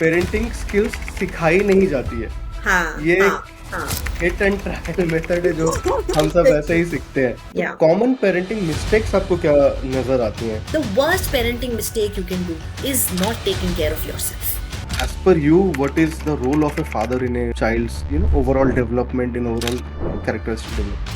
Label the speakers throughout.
Speaker 1: Parenting skills सिखाई नहीं जाती है।
Speaker 2: हाँ
Speaker 1: ये
Speaker 2: हाँ हाँ
Speaker 1: हिट एंड ट्रायल मेथड है जो हम सब ऐसे ही सीखते हैं। तो
Speaker 2: या
Speaker 1: कॉमन पेरेंटिंग मिस्टेक्स आपको क्या नजर आती हैं?
Speaker 2: the worst parenting mistake you can do is not taking care of yourself.
Speaker 1: As per you, what is the role of a father in a child's, overall development, in overall characteristic development?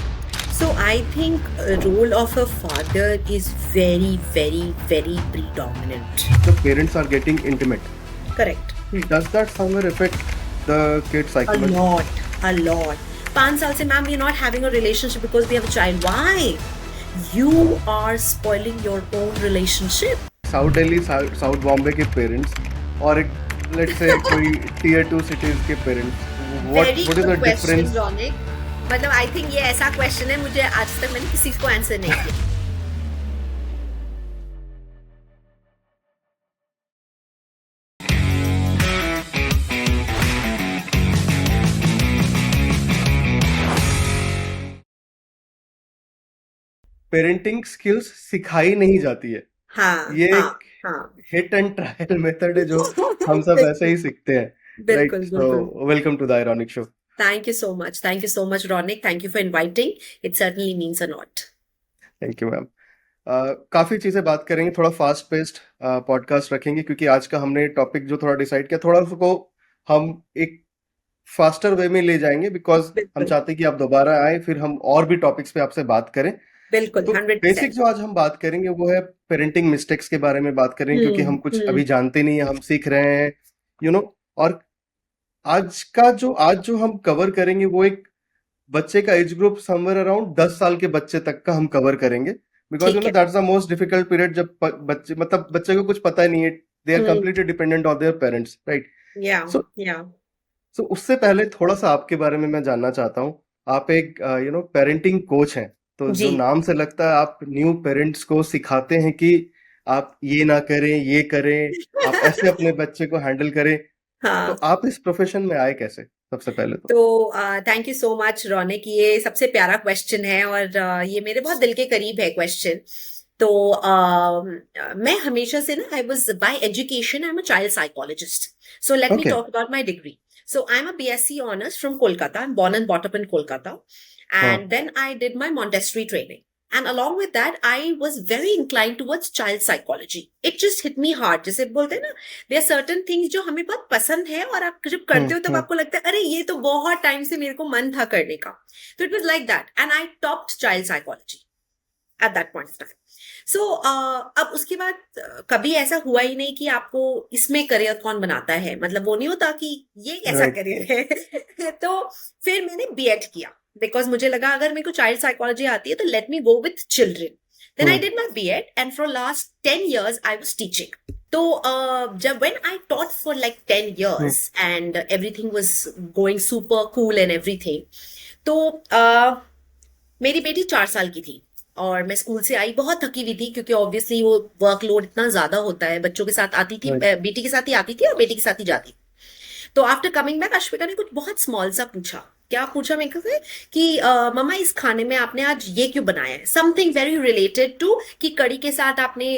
Speaker 2: So I think a role of a father is very, very, very predominant.
Speaker 1: The parents are getting intimate.
Speaker 2: Correct.
Speaker 1: Does that somewhere affect the kid's
Speaker 2: A
Speaker 1: psychology?
Speaker 2: lot, a lot. 5 साल से ma'am we're not having a relationship because we have a child. Why? You are spoiling your own relationship.
Speaker 1: South Delhi, south Bombay के parents और एक let's से कोई tier 2 cities के parents,
Speaker 2: Very
Speaker 1: what is
Speaker 2: good
Speaker 1: the
Speaker 2: question,
Speaker 1: difference?
Speaker 2: Ronik. मतलब I think ये ऐसा question है मुझे आज तक मैंने किसी को आंसर नहीं किया.
Speaker 1: पेरेंटिंग स्किल्स सिखाई नहीं जाती है।
Speaker 2: हाँ
Speaker 1: ये
Speaker 2: हाँ
Speaker 1: एक
Speaker 2: हाँ.
Speaker 1: हिट एंड ट्रायल मेथड है जो हम सब ऐसे ही सीखते हैं। राइट,
Speaker 2: बिल्कुल
Speaker 1: सो
Speaker 2: बिल्कुल.
Speaker 1: Welcome to the ironic show.
Speaker 2: Thank you so much. Thank you so much, Ronik. Thank you for inviting. It certainly means a lot.
Speaker 1: Thank you ma'am. काफी चीजें बात करेंगे, थोड़ा फास्ट पेस्ड पॉडकास्ट रखेंगे क्योंकि आज का हमने टॉपिक जो थोड़ा डिसाइड किया, थोड़ा उसको हम एक फास्टर वे में ले जाएंगे बिकॉज हम
Speaker 2: बिल्कुल
Speaker 1: चाहते हैं कि आप दोबारा आए, फिर हम और भी टॉपिक्स पे आपसे बात करें।
Speaker 2: बिल्कुल
Speaker 1: तो बेसिक
Speaker 2: 100%.
Speaker 1: जो आज हम बात करेंगे वो है पेरेंटिंग मिस्टेक्स के बारे में बात करेंगे क्योंकि हम कुछ अभी जानते नहीं है, हम सीख रहे हैं, और आज जो हम कवर करेंगे वो एक बच्चे का एज ग्रुप समवेयर अराउंड 10 साल के बच्चे तक का हम कवर करेंगे बिकॉज
Speaker 2: ठीक है.
Speaker 1: That's the most difficult period जब बच्चे को कुछ पता ही नहीं है, they are
Speaker 2: hmm.
Speaker 1: Completely dependent on their parents, right?
Speaker 2: या
Speaker 1: सो
Speaker 2: या
Speaker 1: सो उससे पहले थोड़ा सा आपके बारे में मैं जानना चाहता हूँ। आप एक पेरेंटिंग कोच हैं, तो जो
Speaker 2: जी.
Speaker 1: नाम से लगता है आप न्यू पेरेंट्स को सिखाते हैं कि आप ये ना करें, ये करें, आप ऐसे अपने बच्चे को हैंडल करें। तो
Speaker 2: हाँ.
Speaker 1: आप इस प्रोफेशन में आए कैसे, सबसे पहले तो?
Speaker 2: तो थैंक यू सो मच रौनक. ये सबसे प्यारा क्वेश्चन है और ये मेरे बहुत दिल के करीब है क्वेश्चन. तो मैं हमेशा से ना I was by education I am a child psychologist. So let me
Speaker 1: okay.
Speaker 2: Talk about my degree. So I'm a BSc honors from Kolkata. I'm born and brought up in Kolkata.
Speaker 1: हाँ।
Speaker 2: And then I did my Montessori training. And along with that, I was very inclined towards child psychology. It just hit me hard. जैसे बोलते हैं ना, there are certain things जो हमें बहुत पसंद है और आप जब करते हो तब आपको लगता है अरे ये तो बहुत टाइम से मेरे को मन था करने का. तो it was like that. And I topped child psychology at that point of time. So अब उसके बाद कभी ऐसा हुआ ही नहीं कि आपको इसमें करियर कौन बनाता है, मतलब वो नहीं होता कि ये कैसा
Speaker 1: Right.
Speaker 2: करियर है. तो फिर मैंने बीएड किया बिकॉज मुझे लगा अगर मेरे को चाइल्ड साइकोलॉजी आती है तो let me go with children. Then I did my BEd and for last 10 years I was teaching. तो जब when I taught for like 10 years and everything was going super cool and everything, तो मेरी बेटी 4 साल की थी और मैं स्कूल से आई बहुत थकी हुई थी क्योंकि ऑब्वियसली वो वर्कलोड इतना ज्यादा होता है. बच्चों के साथ आती थी,
Speaker 1: Right.
Speaker 2: बेटी के साथ ही आती थी और बेटी के साथ ही जाती. तो आफ्टर कमिंग बैक अश्विका ने कुछ बहुत स्मॉल सा पूछा. क्या पूछा मेरे से कि मम्मा इस खाने में आपने आज ये क्यों बनाया है, समथिंग वेरी रिलेटेड टू कि कड़ी के साथ आपने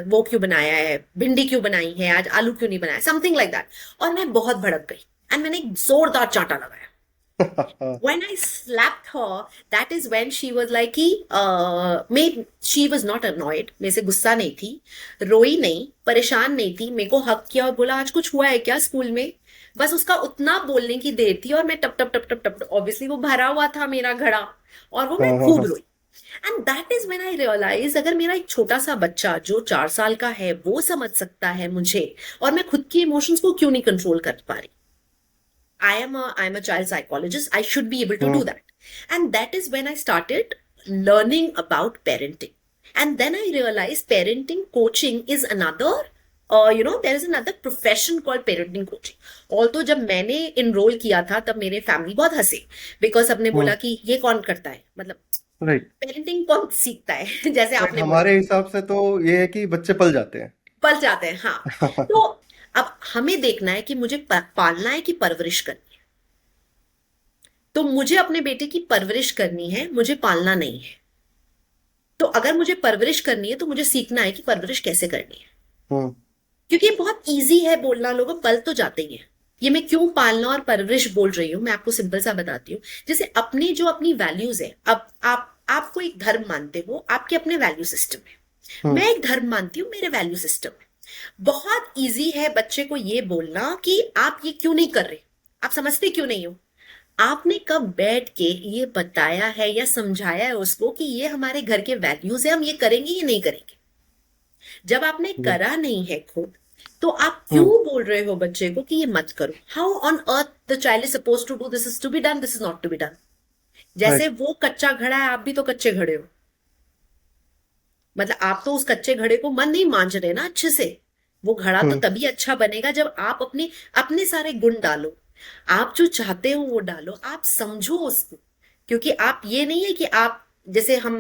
Speaker 2: वो क्यों बनाया है, भिंडी क्यों बनाई है, आज आलू क्यों नहीं बनाया, समथिंग लाइक दैट. और मैं बहुत भड़क गई एंड मैंने एक जोरदार चांटा लगाया. When I slapped her, that is when she was like कि she was not annoyed, मेरे से गुस्सा नहीं थी, रोई नहीं, परेशान नहीं थी, मेरे को हक किया और बोला आज कुछ हुआ है क्या स्कूल में. बस उसका उतना बोलने की देर थी और मैं टप टप टप टप टप ऑब्वियसली वो भरा हुआ था मेरा घड़ा और वो मैं खूब रोई. And that is when I realise अगर मेरा एक छोटा सा बच्चा जो 4 साल का है वो समझ सकता है मुझे और मैं खुद की इमोशंस को क्यों नहीं कंट्रोल कर पा रही. I'm a child psychologist. I should be able to do that. And that is when I started learning about parenting. And then I realized parenting coaching is another, there is another profession called parenting coaching. Although जब मैंने enroll किया था तब मेरे family बहुत हंसे because सबने बोला कि ये कौन करता है, मतलब
Speaker 1: राइट।
Speaker 2: parenting कौन सीखता है जैसे आपने बोला.
Speaker 1: हमारे हिसाब से तो ये है कि बच्चे पल जाते हैं।
Speaker 2: पल जाते हैं. हाँ. तो अब हमें देखना है कि मुझे पालना है कि परवरिश करनी है. तो मुझे अपने बेटे की परवरिश करनी है, मुझे पालना नहीं है. तो अगर मुझे परवरिश करनी है तो मुझे सीखना है कि परवरिश कैसे करनी है. क्योंकि ये बहुत इजी है बोलना, लोग पल तो जाते ही हैं। ये मैं क्यों पालना और परवरिश बोल रही हूँ, मैं आपको सिंपल सा बताती हूँ। जैसे अपनी जो अपनी वैल्यूज है, अब आपको एक धर्म मानते हो, आपके अपने वैल्यू सिस्टम है,
Speaker 1: हम्म।
Speaker 2: मैं एक धर्म मानती हूँ, मेरे वैल्यू सिस्टम है। बहुत इजी है बच्चे को ये बोलना कि आप ये क्यों नहीं कर रहे, आप समझते क्यों नहीं हो। आपने कब बैठ के ये बताया है या समझाया है उसको कि ये हमारे घर के वैल्यूज है, हम ये करेंगे ये नहीं करेंगे। जब आपने
Speaker 1: हम्म।
Speaker 2: करा नहीं है खुद, तो आप क्यों
Speaker 1: हम्म।
Speaker 2: बोल रहे हो बच्चे को कि ये मत करो। How on earth the child is suppose to do, this is to be done, this is not to be done. जैसे
Speaker 1: राइट।
Speaker 2: वो कच्चा घड़ा है, आप भी तो कच्चे घड़े हो। मतलब आप तो उस कच्चे घड़े को मन नहीं मांझ रहे ना अच्छे से। वो घड़ा तो
Speaker 1: हम्म।
Speaker 2: तभी अच्छा बनेगा जब आप अपने अपने सारे गुण डालो, आप जो चाहते हो वो डालो, आप समझो उसको। क्योंकि आप ये नहीं है कि आप, जैसे हम,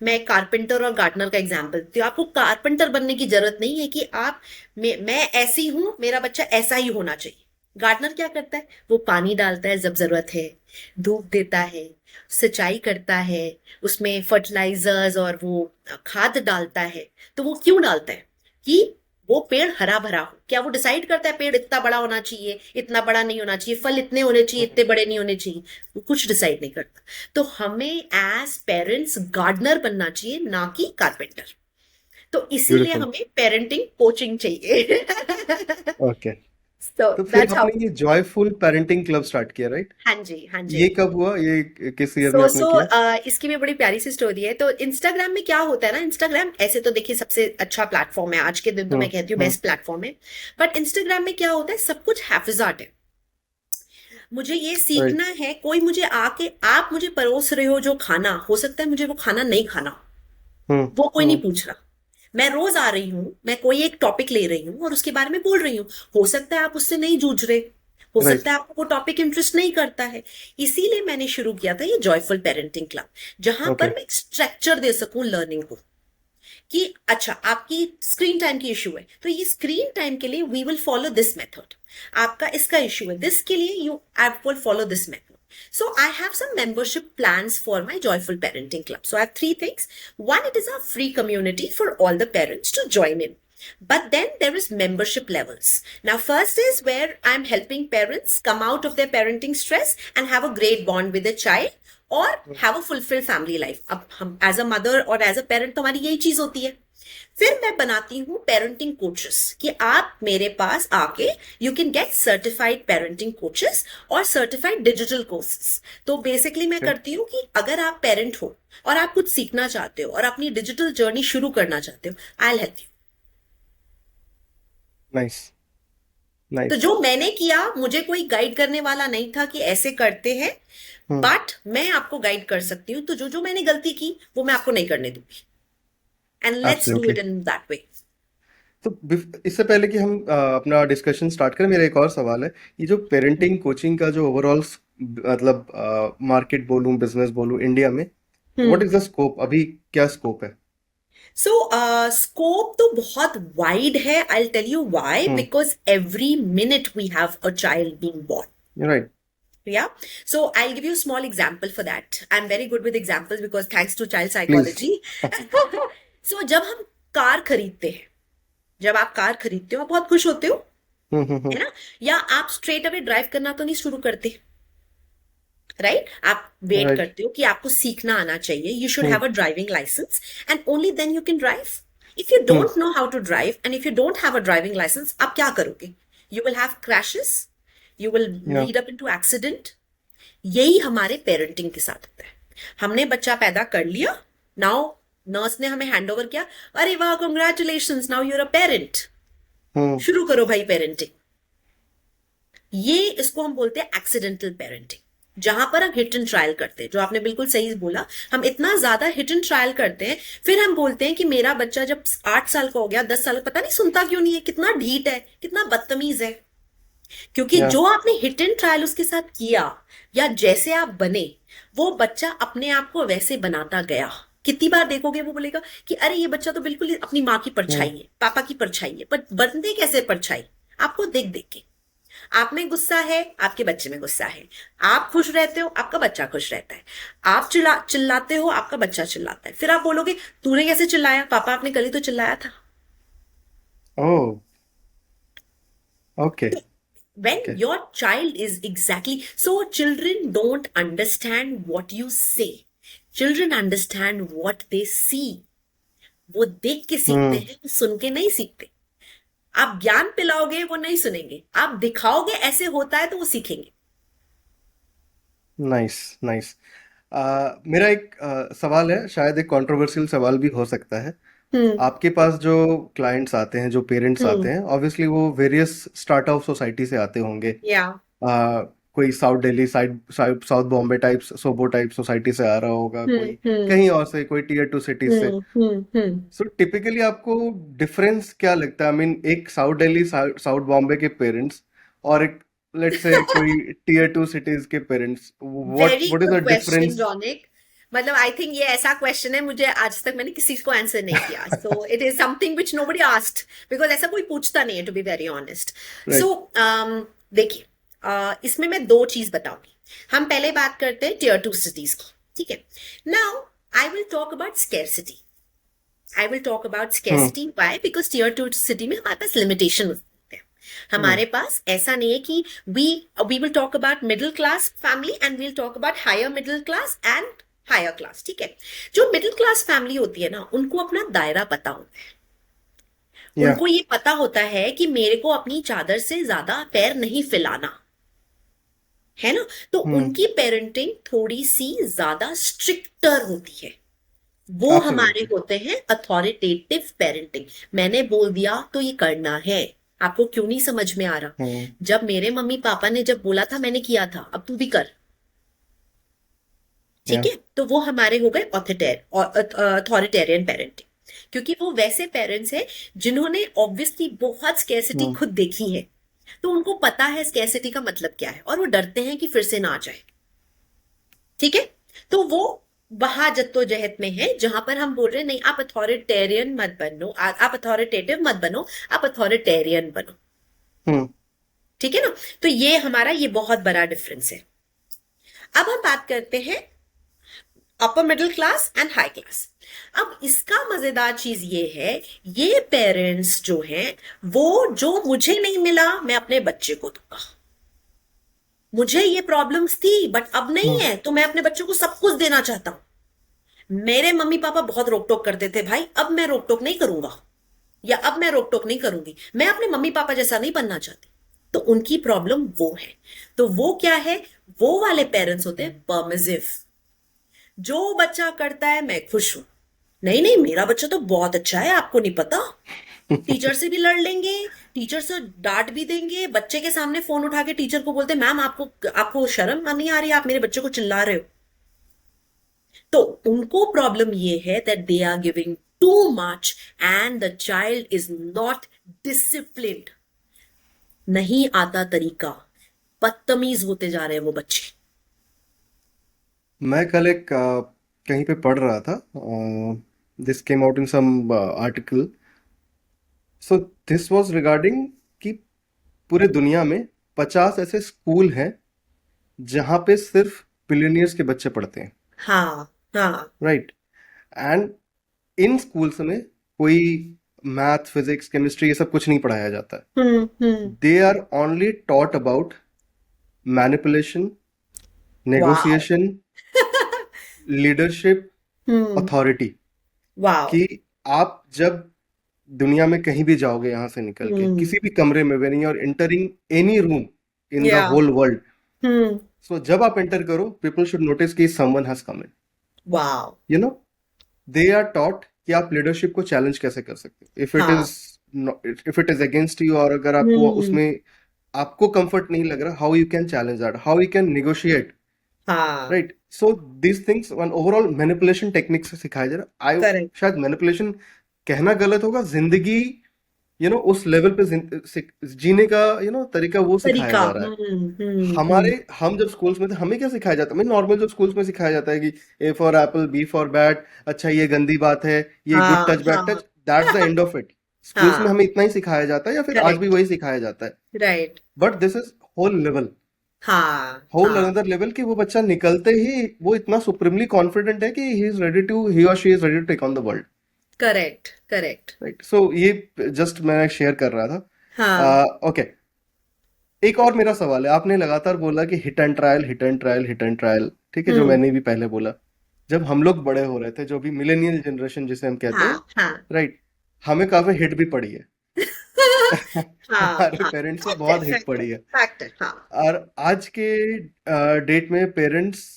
Speaker 2: मैं कारपेंटर और गार्डनर का एग्जांपल देती हूँ, आपको कारपेंटर बनने की जरूरत नहीं है कि आप, मैं ऐसी हूं, मेरा बच्चा ऐसा ही होना चाहिए। गार्डनर क्या करता है, वो पानी डालता है जब जरूरत है, धूप देता है, सिंचाई करता है, उसमें फर्टिलाइजर्स और वो खाद डालता है। तो वो क्यों डालता है, कि वो पेड़ हरा भरा हो। क्या वो डिसाइड करता है पेड़ इतना बड़ा होना चाहिए, इतना बड़ा नहीं होना चाहिए, फल इतने होने चाहिए, इतने बड़े नहीं होने चाहिए। वो कुछ डिसाइड नहीं करता। तो हमें एज पेरेंट्स गार्डनर बनना चाहिए, ना कि कारपेंटर। तो इसीलिए
Speaker 1: ब्यूटीफुल।
Speaker 2: हमें पेरेंटिंग कोचिंग चाहिए।
Speaker 1: ओके।
Speaker 2: सो
Speaker 1: तो फिर
Speaker 2: दैट्स हाउ।
Speaker 1: आपने ये जॉयफुल पेरेंटिंग क्लब स्टार्ट किया, राइट?
Speaker 2: हाँ जी, हाँ जी।
Speaker 1: ये कब हुआ, ये किस ईयर में
Speaker 2: सो
Speaker 1: आपने
Speaker 2: सो
Speaker 1: किया?
Speaker 2: इसकी भी बड़ी प्यारी सी स्टोरी है। तो इंस्टाग्राम में क्या होता है ना, इंस्टाग्राम ऐसे तो देखिए सबसे अच्छा प्लेटफॉर्म है आज के दिन, तो
Speaker 1: हम्म।
Speaker 2: मैं कहती हूँ
Speaker 1: हम्म।
Speaker 2: बेस्ट प्लेटफॉर्म है। बट इंस्टाग्राम में क्या होता है, सब कुछ हाफिजात है। मुझे ये
Speaker 1: राइट।
Speaker 2: सीखना है, कोई मुझे आके, आप मुझे परोस रहे हो जो खाना, हो सकता है मुझे वो खाना नहीं खाना हो,
Speaker 1: हम्म।
Speaker 2: वो कोई नहीं
Speaker 1: हम्म।
Speaker 2: पूछ रहा। मैं रोज आ रही हूँ, मैं कोई एक टॉपिक ले रही हूँ और उसके बारे में बोल रही हूँ। हो सकता है आप उससे नहीं जूझ रहे, हो
Speaker 1: राइट।
Speaker 2: सकता है आपको वो टॉपिक इंटरेस्ट नहीं करता है। इसीलिए मैंने शुरू किया था ये जॉयफुल पेरेंटिंग क्लब, जहां
Speaker 1: ओके।
Speaker 2: पर मैं एक स्ट्रक्चर दे सकूं लर्निंग को। कि अच्छा, आपकी स्क्रीन टाइम की इश्यू है, तो ये स्क्रीन टाइम के लिए we will follow this method. आपका इसका इश्यू है, दिस के लिए you app will follow this method. So I have some membership plans for my Joyful Parenting Club. So I have three things. One, it is a free community for all the parents to join in. But then there is membership levels. Now, first is where I'm helping parents come out of their parenting stress and have a great bond with their child or have a fulfilled family life. अब हम as a mother और as a parent तो हमारी यही चीज होती है। फिर मैं बनाती हूँ पेरेंटिंग कोचेस, कि आप मेरे पास आके you can get certified parenting coaches और सर्टिफाइड डिजिटल कोर्सेस। तो बेसिकली मैं करती हूँ कि अगर आप पेरेंट हो और आप कुछ सीखना चाहते हो और अपनी डिजिटल जर्नी शुरू करना चाहते हो, I will help you.
Speaker 1: Nice.
Speaker 2: तो
Speaker 1: नाइस।
Speaker 2: जो मैंने किया, मुझे कोई गाइड करने वाला नहीं था कि ऐसे करते हैं,
Speaker 1: हम्म।
Speaker 2: बट मैं आपको गाइड कर सकती हूँ। तो जो जो मैंने गलती की वो मैं आपको नहीं करने दूंगी, and let's do
Speaker 1: absolutely.
Speaker 2: It in that way.
Speaker 1: तो इससे पहले कि हम अपना डिस्कशन स्टार्ट करें, मेरा एक और सवाल है। ये जो पेरेंटिंग कोचिंग का जो ओवरऑल मतलब मार्केट बोलूं, बिजनेस बोलूं, इंडिया में what
Speaker 2: hmm.
Speaker 1: Is the scope, अभी क्या स्कोप है?
Speaker 2: सो स्कोप तो बहुत वाइड है। I tell you why,
Speaker 1: hmm.
Speaker 2: Because every minute we have a child being born.
Speaker 1: Right.
Speaker 2: Yeah. So I'll give you a small example for that. I'm very good with examples because thanks to child
Speaker 1: please.
Speaker 2: psychology. So जब हम car खरीदते हैं, जब आप car खरीदते हो आप बहुत खुश होते हो,
Speaker 1: हम्म। हम्म।
Speaker 2: है ना। या आप स्ट्रेट अवे ड्राइव करना तो नहीं शुरू करते, राइट। आप वेट
Speaker 1: राइट।
Speaker 2: करते हो कि आपको सीखना आना चाहिए, you should
Speaker 1: hmm.
Speaker 2: Have a driving licence and only then you can drive. If you
Speaker 1: hmm.
Speaker 2: Don't know how to drive and if you don't have a driving licence, आप क्या करोगे, you will have crashes, you will
Speaker 1: या।
Speaker 2: Lead up into accident. यही हमारे parenting के साथ होता है। हमने बच्चा पैदा कर लिया, नाउ नर्स ने हमें हैंड ओवर किया, अरे वाह congratulation, now you're a parent,
Speaker 1: hmm.
Speaker 2: शुरू करो भाई पेरेंटिंग। ये इसको हम बोलते हैं एक्सीडेंटल पेरेंटिंग, जहां पर हम हिट एंड ट्रायल करते हैं। जो आपने बिल्कुल सही बोला, हम इतना ज्यादा हिट एंड ट्रायल करते हैं, फिर हम बोलते हैं कि मेरा बच्चा जब 8 साल का हो गया, 10 साल, पता नहीं सुनता क्यों नहीं है, कितना ढीठ है, कितना बदतमीज है। क्योंकि
Speaker 1: या।
Speaker 2: जो आपने हिट एंड ट्रायल उसके साथ किया, या जैसे आप बने, वो बच्चा अपने आप को वैसे बनाता गया। कितनी बार देखोगे वो बोलेगा कि अरे ये बच्चा तो बिल्कुल अपनी माँ की परछाई
Speaker 1: हम्म।
Speaker 2: है, पापा की परछाई है। पर बनते कैसे परछाई, आपको देख देख के। आप में गुस्सा है, आपके बच्चे में गुस्सा है। आप खुश रहते हो, आपका बच्चा खुश रहता है। आप चिल्लाते हो, आपका बच्चा चिल्लाता है। फिर आप बोलोगे तूने कैसे चिल्लाया, पापा आपने कल ही तो चिल्लाया था।
Speaker 1: Oh. Okay,
Speaker 2: When
Speaker 1: okay.
Speaker 2: your child is exactly so, children don't understand what you say. Children understand what they see. वो देख के सीखते
Speaker 1: हुँ,
Speaker 2: हैं, वो सुन के नहीं सीखते. आप ज्ञान पिलाओगे वो नहीं सुनेंगे, आप दिखाओगे ऐसे होता है तो वो सीखेंगे.
Speaker 1: Nice, nice. मेरा एक सवाल है, शायद एक कंट्रोवर्शियल सवाल भी हो सकता है।
Speaker 2: हम्म.
Speaker 1: आपके पास जो क्लाइंट्स आते हैं, जो पेरेंट्स आते
Speaker 2: हम्म.
Speaker 1: हैं, ऑब्वियसली वो वेरियस स्ट्राटा ऑफ सोसाइटी से आते होंगे।
Speaker 2: या.
Speaker 1: कोई south Delhi side, south Bombay types, SoBo type society से आ रहा होगा, कोई
Speaker 2: हम्म.
Speaker 1: कहीं और से, कोई टियर 2 सिटीज से।
Speaker 2: हम्म.
Speaker 1: सो टिपिकली आपको डिफरेंस क्या लगता है? आई मीन एक साउथ दिल्ली, साउथ बॉम्बे के पेरेंट्स और एक लेट्स से कोई टियर 2 सिटीज के parents, what
Speaker 2: very
Speaker 1: what is
Speaker 2: good
Speaker 1: the
Speaker 2: question
Speaker 1: difference?
Speaker 2: जॉनिक. मतलब आई थिंक ये ऐसा क्वेश्चन है, मुझे आज तक मैंने किसी को आंसर नहीं किया. So it is something which nobody asked, because ऐसा कोई पूछता नहीं है, to be very honest. So
Speaker 1: right.
Speaker 2: देखिए, इसमें मैं दो चीज बताऊंगी. हम पहले बात करते हैं टियर 2 सिटीज की. ठीक है. Now I will talk about scarcity. I will talk about
Speaker 1: hmm,
Speaker 2: scarcity. Why? Because tier 2 city में हमारे पास लिमिटेशन होते हैं.
Speaker 1: हम्म,
Speaker 2: हमारे पास ऐसा नहीं है कि we will talk about middle class family and we'll talk about higher middle class and higher class. ठीक है. जो मिडिल क्लास फैमिली होती है ना, उनको अपना दायरा पता होता है.
Speaker 1: या,
Speaker 2: उनको ये पता होता है कि मेरे को अपनी चादर से ज्यादा पैर नहीं फैलाना है ना. तो
Speaker 1: हम्म,
Speaker 2: उनकी पेरेंटिंग थोड़ी सी ज्यादा स्ट्रिक्टर होती है. वो हमारे
Speaker 1: एब्सोल्युटली।
Speaker 2: होते हैं अथॉरिटेटिव पेरेंटिंग. मैंने बोल दिया तो ये करना है. आपको क्यों नहीं समझ में आ रहा?
Speaker 1: हम्म,
Speaker 2: जब मेरे मम्मी पापा ने जब बोला था मैंने किया था, अब तू भी कर. ठीक
Speaker 1: या,
Speaker 2: है. तो वो हमारे हो गए अथॉरिटेरियन पेरेंटिंग. क्योंकि वो वैसे पेरेंट्स हैं जिन्होंने ऑब्वियसली बहुत स्कैर्सिटी
Speaker 1: हम्म,
Speaker 2: खुद देखी है. तो उनको पता है स्कैर्सिटी का मतलब क्या है, और वो डरते हैं कि फिर से ना आ जाए. ठीक है. तो वो वहां जद्दोजहद में है जहां पर हम बोल रहे हैं नहीं, आप अथॉरिटेरियन मत बनो, आप अथॉरिटेटिव मत बनो, आप अथॉरिटेरियन बनो.
Speaker 1: हम्म,
Speaker 2: ठीक है ना. तो ये हमारा ये बहुत बड़ा डिफरेंस है. अब हम बात करते हैं upper middle class and high class. अब इसका मजेदार चीज ये है, ये पेरेंट्स जो हैं, वो जो मुझे नहीं मिला मैं अपने बच्चे को दूंगा. मुझे ये प्रॉब्लम्स थी बट अब नहीं
Speaker 1: हम्म,
Speaker 2: है, तो मैं अपने बच्चों को सब कुछ देना चाहता हूं. मेरे मम्मी पापा बहुत रोक टोक करते थे भाई, अब मैं रोक टोक नहीं करूंगा, या अब मैं रोक टोक नहीं करूंगी. मैं अपने मम्मी पापा जैसा नहीं बनना चाहती. तो उनकी प्रॉब्लम वो है. तो वो क्या है? वो वाले पेरेंट्स होते हैं परमिसिव. जो बच्चा करता है मैं खुश हूं. नहीं नहीं, मेरा बच्चा तो बहुत अच्छा है, आपको नहीं पता. टीचर से भी लड़ लेंगे, टीचर से डांट भी देंगे, बच्चे के सामने फोन उठा के टीचर को बोलते मैम आपको आपको शर्म नहीं आ रही, आप मेरे बच्चे को चिल्ला रहे हो. तो उनको प्रॉब्लम ये है that they are giving too much and the child is not disciplined. नहीं आता तरीका, बदतमीज होते जा रहे हैं वो बच्चे.
Speaker 1: मैं कल एक कहीं पे पढ़ रहा था, this came out in some article. So this was regarding कि पूरे दुनिया में 50 ऐसे स्कूल हैं जहाँ पे सिर्फ बिलियनियर्स के बच्चे पढ़ते हैं,
Speaker 2: हाँ. हाँ.
Speaker 1: राइट? एंड इन स्कूल्स में कोई मैथ, फिजिक्स, केमिस्ट्री ये सब कुछ नहीं पढ़ाया जाता है।
Speaker 2: Hmm.
Speaker 1: They are only taught about manipulation,
Speaker 2: wow.
Speaker 1: Negotiation, leadership,
Speaker 2: hmm.
Speaker 1: Authority.
Speaker 2: Wow.
Speaker 1: कि आप जब दुनिया में कहीं भी जाओगे यहाँ से निकल के
Speaker 2: हम्म.
Speaker 1: किसी भी कमरे में, when you are entering any room in the
Speaker 2: या.
Speaker 1: Whole world,
Speaker 2: hmm.
Speaker 1: सो जब आप एंटर करो, पीपल शुड नोटिस कि someone has come in,
Speaker 2: wow.
Speaker 1: You know. They are taught कि आप लीडरशिप को चैलेंज कैसे कर सकते हो,
Speaker 2: हाँ.
Speaker 1: If it is against you, और अगर आपको
Speaker 2: हम्म.
Speaker 1: उसमें आपको कंफर्ट नहीं लग रहा, how you can challenge that, how you can negotiate,
Speaker 2: हाँ.
Speaker 1: Right? So these things one overall manipulation technique से सिखाया जा रहा। आई
Speaker 2: करेक्ट.
Speaker 1: शायद मैनिपुलेशन कहना गलत होगा, जिंदगी उस लेवल पे जीने का तरीका वो सिखाया
Speaker 2: तरीका.
Speaker 1: जा रहा है।
Speaker 2: हम्म.
Speaker 1: हमारे हम जब स्कूल्स में थे, हमें क्या सिखाया जाता है? नॉर्मल जो स्कूल्स में सिखाया जाता है कि A for apple, B for bat, अच्छा ये गंदी बात है, ये गुड
Speaker 2: हाँ.
Speaker 1: टच, बैड
Speaker 2: हाँ.
Speaker 1: Touch, that's the end of it. Schools में
Speaker 2: हाँ.
Speaker 1: हमें इतना ही सिखाया जाता है, या फिर आज भी
Speaker 2: करेक्ट.
Speaker 1: वही सिखाया जाता है।
Speaker 2: Right.
Speaker 1: But this is whole level,
Speaker 2: हाँ.
Speaker 1: होल
Speaker 2: हाँ.
Speaker 1: अनदर लेवल, कि वो बच्चा निकलते ही वो इतना सुप्रीमली कॉन्फिडेंट है कि he or she is ready to take on the world,
Speaker 2: correct. Correct.
Speaker 1: Right? So ये जस्ट मैं शेयर कर रहा था।
Speaker 2: हाँ.
Speaker 1: ओके। एक और मेरा सवाल है, आपने लगातार बोला कि hit and trial, hit and trial, hit and trial, ठीक है, जो
Speaker 2: हम्म।
Speaker 1: मैंने भी पहले बोला। जब हम लोग बड़े हो रहे थे, जो भी मिलेनियल जनरेशन जिसे हम कहते हैं,
Speaker 2: हाँ हाँ।
Speaker 1: राइट, हमें काफी हिट भी पड़ी है।
Speaker 2: हाँ
Speaker 1: हमारे
Speaker 2: हाँ।
Speaker 1: पेरेंट्स से
Speaker 2: फैक्टर
Speaker 1: बहुत हिट
Speaker 2: फैक्टर
Speaker 1: पड़ी है।
Speaker 2: फैक्टर, हाँ।
Speaker 1: और आज के डेट में पेरेंट्स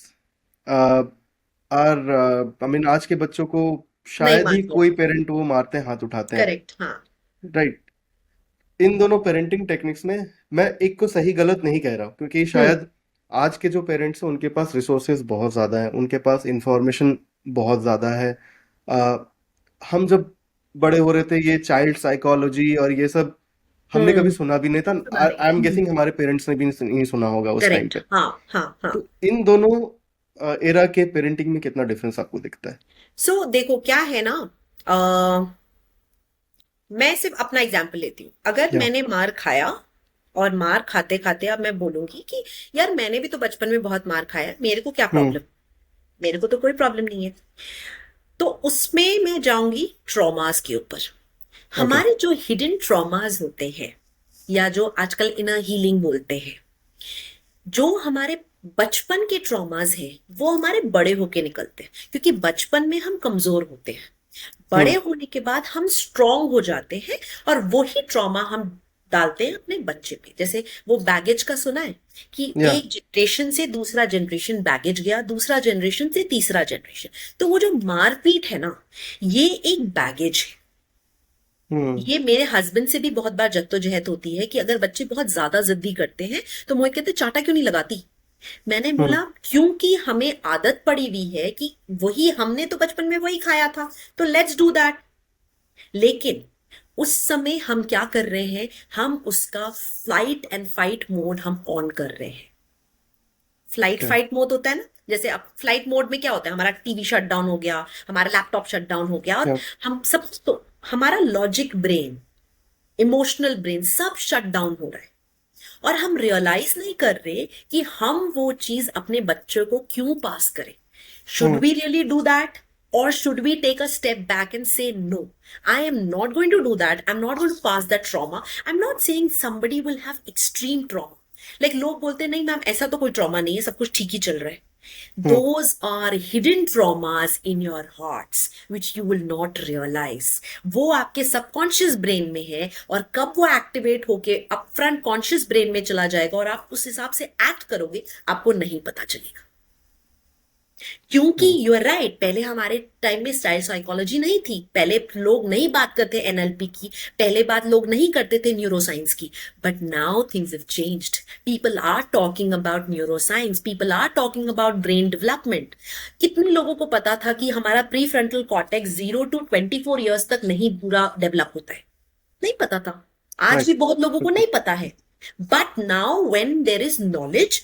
Speaker 1: और आई मीन आज के बच्चों को
Speaker 2: नहीं
Speaker 1: शायद ही
Speaker 2: मानते।
Speaker 1: कोई पेरेंट वो मारते हैं, हाथ उठाते हैं,
Speaker 2: करेक्ट, हाँ।
Speaker 1: राइट। इन दोनों पेरेंटिंग टेक्निक्स में मैं एक को सही गलत नहीं कह रहा हूँ, क्योंकि
Speaker 2: हम्म
Speaker 1: शायद आज के जो पेरेंट्स हैं उनके पास रिसोर्सेज बहुत ज़्यादा है, उनके पास इंफॉर्मेशन बहुत ज़्यादा है। अ, हम जब बड़े हो रहे थे, ये चाइल्ड साइकोलॉजी और ये सब हमने कभी
Speaker 2: हम्म।
Speaker 1: सुना भी नहीं था।
Speaker 2: सुना नहीं
Speaker 1: आई
Speaker 2: है।
Speaker 1: एम गेसिंग हमारे पेरेंट्स ने भी नहीं सुना होगा उस टाइम
Speaker 2: करेक्ट,
Speaker 1: पे।
Speaker 2: हाँ हाँ हाँ।
Speaker 1: तो इन दोनों एरा के पेरेंटिंग में कितना डिफरेंस आपको दिखता है?
Speaker 2: सो देखो क्या है ना, मैं सिर्फ अपना एग्जाम्पल लेती हूँ। अगर
Speaker 1: या
Speaker 2: मैंने मार खाया और मार खाते खाते अब मैं बोलूंगी कि यार मैंने भी तो बचपन में बहुत मार खाया है, मेरे को क्या
Speaker 1: हम्म।
Speaker 2: प्रॉब्लम, मेरे को तो कोई प्रॉब्लम नहीं है, तो उसमें मैं जाऊंगी ट्रॉमास के ऊपर।
Speaker 1: ओके।
Speaker 2: हमारे जो हिडन ट्रॉमास होते हैं, या जो आजकल इनर हीलिंग बोलते हैं, जो हमारे बचपन के ट्रॉमास हैं वो हमारे बड़े होके निकलते हैं, क्योंकि बचपन में हम कमजोर होते हैं, बड़े
Speaker 1: हम्म।
Speaker 2: होने के बाद हम स्ट्रांग हो जाते हैं, और वही ट्रॉमा हम डालते हैं अपने बच्चे पे। जैसे वो बैगेज का सुना है कि
Speaker 1: या
Speaker 2: एक जनरेशन से दूसरा जनरेशन बैगेज गया, दूसरा जनरेशन से तीसरा जनरेशन। तो वो जो मारपीट है ना, ये एक बैगेज है।
Speaker 1: हम्म।
Speaker 2: ये मेरे हस्बैंड से भी बहुत बार जद्दोजहद होती है कि अगर बच्चे बहुत ज्यादा जिद्दी करते हैं तो मुझे कहते चाटा क्यों नहीं लगाती। मैंने
Speaker 1: हम्म।
Speaker 2: बोला क्योंकि हमें आदत पड़ी हुई है कि वही हमने तो बचपन में वही खाया था, तो लेट्स डू दैट। लेकिन उस समय हम क्या कर रहे हैं, हम उसका फ्लाइट एंड फाइट मोड हम ऑन कर रहे हैं। Flight
Speaker 1: okay.
Speaker 2: फाइट मोड होता है ना, जैसे अब फ्लाइट मोड में क्या होता है, हमारा टीवी शट डाउन हो गया, हमारा लैपटॉप शट डाउन हो गया, और
Speaker 1: या
Speaker 2: हम सब तो हमारा लॉजिक ब्रेन, इमोशनल ब्रेन सब शट डाउन हो रहा है, और हम रियलाइज नहीं कर रहे कि हम वो चीज अपने बच्चों को क्यों पास करें। Should
Speaker 1: hmm.
Speaker 2: We really do that, or should we take a step back and say no, I am not going to do that, I'm not going to pass that trauma. I'm not saying somebody will have extreme trauma, like लोग बोलते हैं नहीं ma'am ऐसा तो कोई trauma नहीं है, सब कुछ ठीक ही चल रहा है।
Speaker 1: हम्म।
Speaker 2: Those are hidden traumas in your hearts which you will not realize. वो आपके सबकॉन्शियस ब्रेन में है, और कब वो एक्टिवेट होके अपफ्रंट कॉन्शियस ब्रेन में चला जाएगा और आप उस हिसाब से एक्ट करोगे, आपको नहीं पता चलेगा। क्योंकि
Speaker 1: हम्म।
Speaker 2: यू आर राइट, पहले हमारे टाइम में चाइल्ड साइकोलॉजी नहीं थी, पहले लोग नहीं बात करते एनएलपी की, पहले बात लोग नहीं करते थे न्यूरोसाइंस की। But now things have changed, people are talking about neuroscience, people are talking about brain development. कितने लोगों को पता था कि हमारा prefrontal cortex 0 to 24 years तक नहीं पूरा डेवलप होता है, नहीं पता था। आज भी
Speaker 1: राइट।
Speaker 2: बहुत लोगों को
Speaker 1: बिल्कुल।
Speaker 2: नहीं पता है। But now when there is knowledge,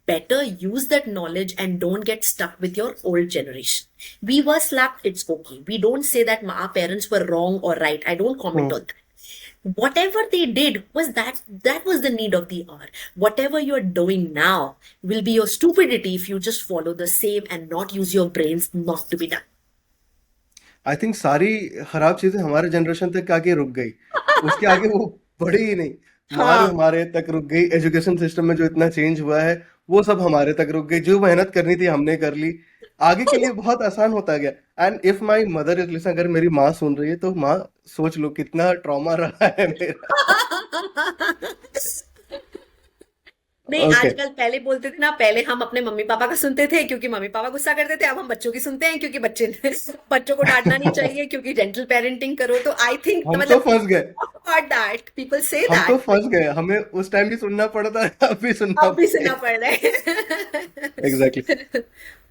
Speaker 2: better use that knowledge and don't get stuck with your old generation. We were slapped, it's okay, we don't say that our parents were wrong or right, I don't comment
Speaker 1: hmm.
Speaker 2: on that। Whatever they did was that was the need of the hour. Whatever you're doing now will be your stupidity if you just follow the same and not use your brains not to be done।
Speaker 1: I think सारी खराब चीजें हमारे generation तक आके रुक गई, उसके आगे वो बढ़ी ही नहीं। मार
Speaker 2: हाँ।
Speaker 1: हमारे तक रुक गई, एजुकेशन सिस्टम में जो इतना चेंज हुआ है वो सब हमारे तक रुक गई, जो मेहनत करनी थी हमने कर ली, आगे के लिए बहुत आसान होता गया। And if my mother is listening, अगर मेरी माँ सुन रही है तो माँ, सोच लो कितना ट्रॉमा रहा है मेरा।
Speaker 2: नहीं,
Speaker 1: ओके।
Speaker 2: आजकल पहले बोलते थे ना, पहले हम अपने मम्मी पापा का सुनते थे क्योंकि मम्मी पापा गुस्सा करते थे, अब हम बच्चों की सुनते हैं क्योंकि बच्चों को डांटना नहीं चाहिए क्योंकि डेंटल पेरेंटिंग करो। तो आई थिंक
Speaker 1: हम तो
Speaker 2: मतलब
Speaker 1: फंस गए,
Speaker 2: दैट पीपल से
Speaker 1: हम तो
Speaker 2: दैट
Speaker 1: फंस गए, हमें उस टाइम भी सुनना पड़ता है, अब भी सुनना
Speaker 2: अब भी
Speaker 1: पड़ेगा।
Speaker 2: सुनना पड़ रहा है।
Speaker 1: Exactly exactly.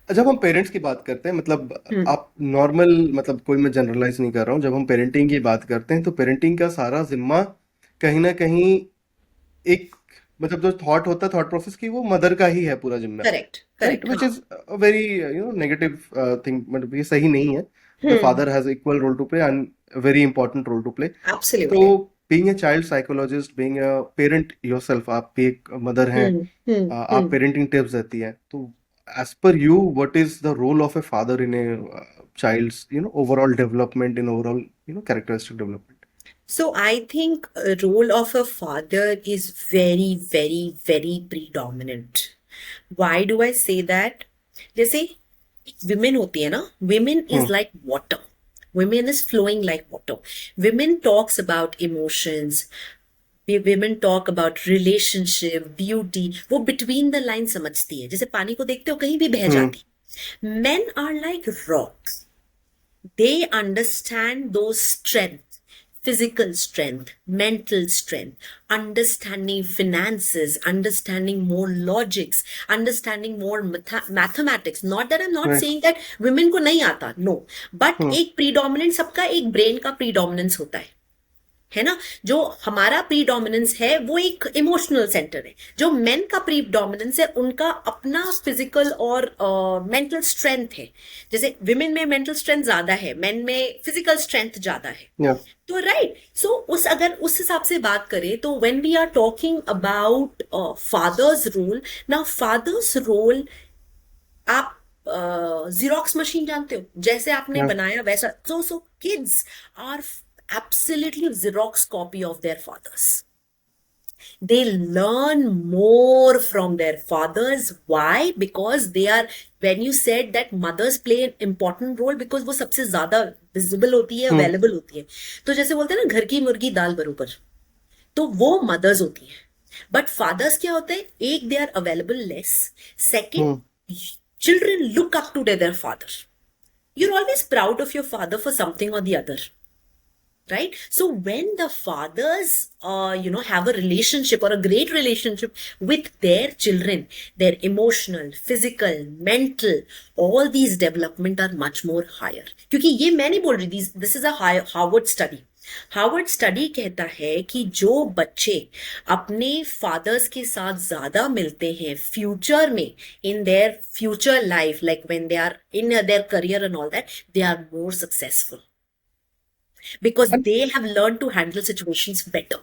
Speaker 1: जब हम पेरेंट्स की बात करते हैं, मतलब
Speaker 2: हम्म।
Speaker 1: आप नॉर्मल, मतलब कोई मैं जनरलाइज नहीं कर रहा हूँ, जब हम पेरेंटिंग की बात करते हैं तो पेरेंटिंग का सारा जिम्मा कहीं ना कहीं एक, मतलब जो थॉट होता है, थॉट प्रोसेस की, वो मदर का ही है पूरा जिम्मा,
Speaker 2: करेक्ट
Speaker 1: राइट,
Speaker 2: करेक्ट,
Speaker 1: विच
Speaker 2: हाँ।
Speaker 1: इज वेरी नेगेटिव थिंग, मतलब ये सही नहीं है। The
Speaker 2: hmm.
Speaker 1: Father has equal role to play and very important role to play. तो
Speaker 2: absolutely.
Speaker 1: Being a child psychologist, being a parent yourself, आप भी एक मदर हैं, आप
Speaker 2: हम्म।
Speaker 1: पेरेंटिंग टिप्स देती हैं, तो as per you, what is the role of a father in a child's, overall development, in overall, characteristic development?
Speaker 2: So I think a role of a father is very, very, very predominant. Why do I say that? जैसे women होती है ना, women is
Speaker 1: hmm
Speaker 2: like water. Women is flowing like water. Women talks about emotions. Women talk about relationship, beauty. वो between the line समझती है, जैसे पानी को देखते हो कहीं भी बह
Speaker 1: हम्म
Speaker 2: जाती. Men are like rocks. They understand those strength, physical strength, mental strength, understanding finances, understanding more logics, understanding more mathematics. Not that I'm not
Speaker 1: right
Speaker 2: saying that women को नहीं आता, no, but
Speaker 1: हम्म
Speaker 2: एक predominance, सबका एक brain का predominance होता है ना. जो हमारा प्रीडोमिनेंस है वो एक इमोशनल सेंटर है. जो मेन का प्रीडोमिनेंस है उनका अपना फिजिकल और मेंटल स्ट्रेंथ है. जैसे विमेन में मेंटल स्ट्रेंथ ज्यादा है, मेन में फिजिकल स्ट्रेंथ ज्यादा है.
Speaker 1: या
Speaker 2: तो राइट, सो अगर उस हिसाब से बात करें तो when we are talking about father's role, now father's role, आप जीरोक्स मशीन जानते हो, जैसे आपने
Speaker 1: या
Speaker 2: बनाया वैसा. So kids are absolutely Xerox copy of their fathers. They learn more from their fathers. Why? Because they are, when you said that mothers play an important role, because वो सबसे ज्यादा visible होती है,
Speaker 1: हम्म
Speaker 2: available होती है. तो जैसे बोलते हैं ना, घर की मुर्गी दाल बरोबर, तो वो मदर्स होती हैं. बट फादर्स क्या होते हैं? एक, they are available less.
Speaker 1: Hmm
Speaker 2: second, children look up to their father. You're always proud of your father for something or the other, right? So when the fathers have a relationship or a great relationship with their children, their emotional, physical, mental, all these development are much more higher. क्योंकि ये मैं नहीं बोल रही, this is a Harvard study. Harvard study कहता है कि जो बच्चे अपने फादर्स के साथ ज्यादा मिलते हैं फ्यूचर में, in their future life, like when they are in their career and all that, they are more successful because they have learned to handle situations better.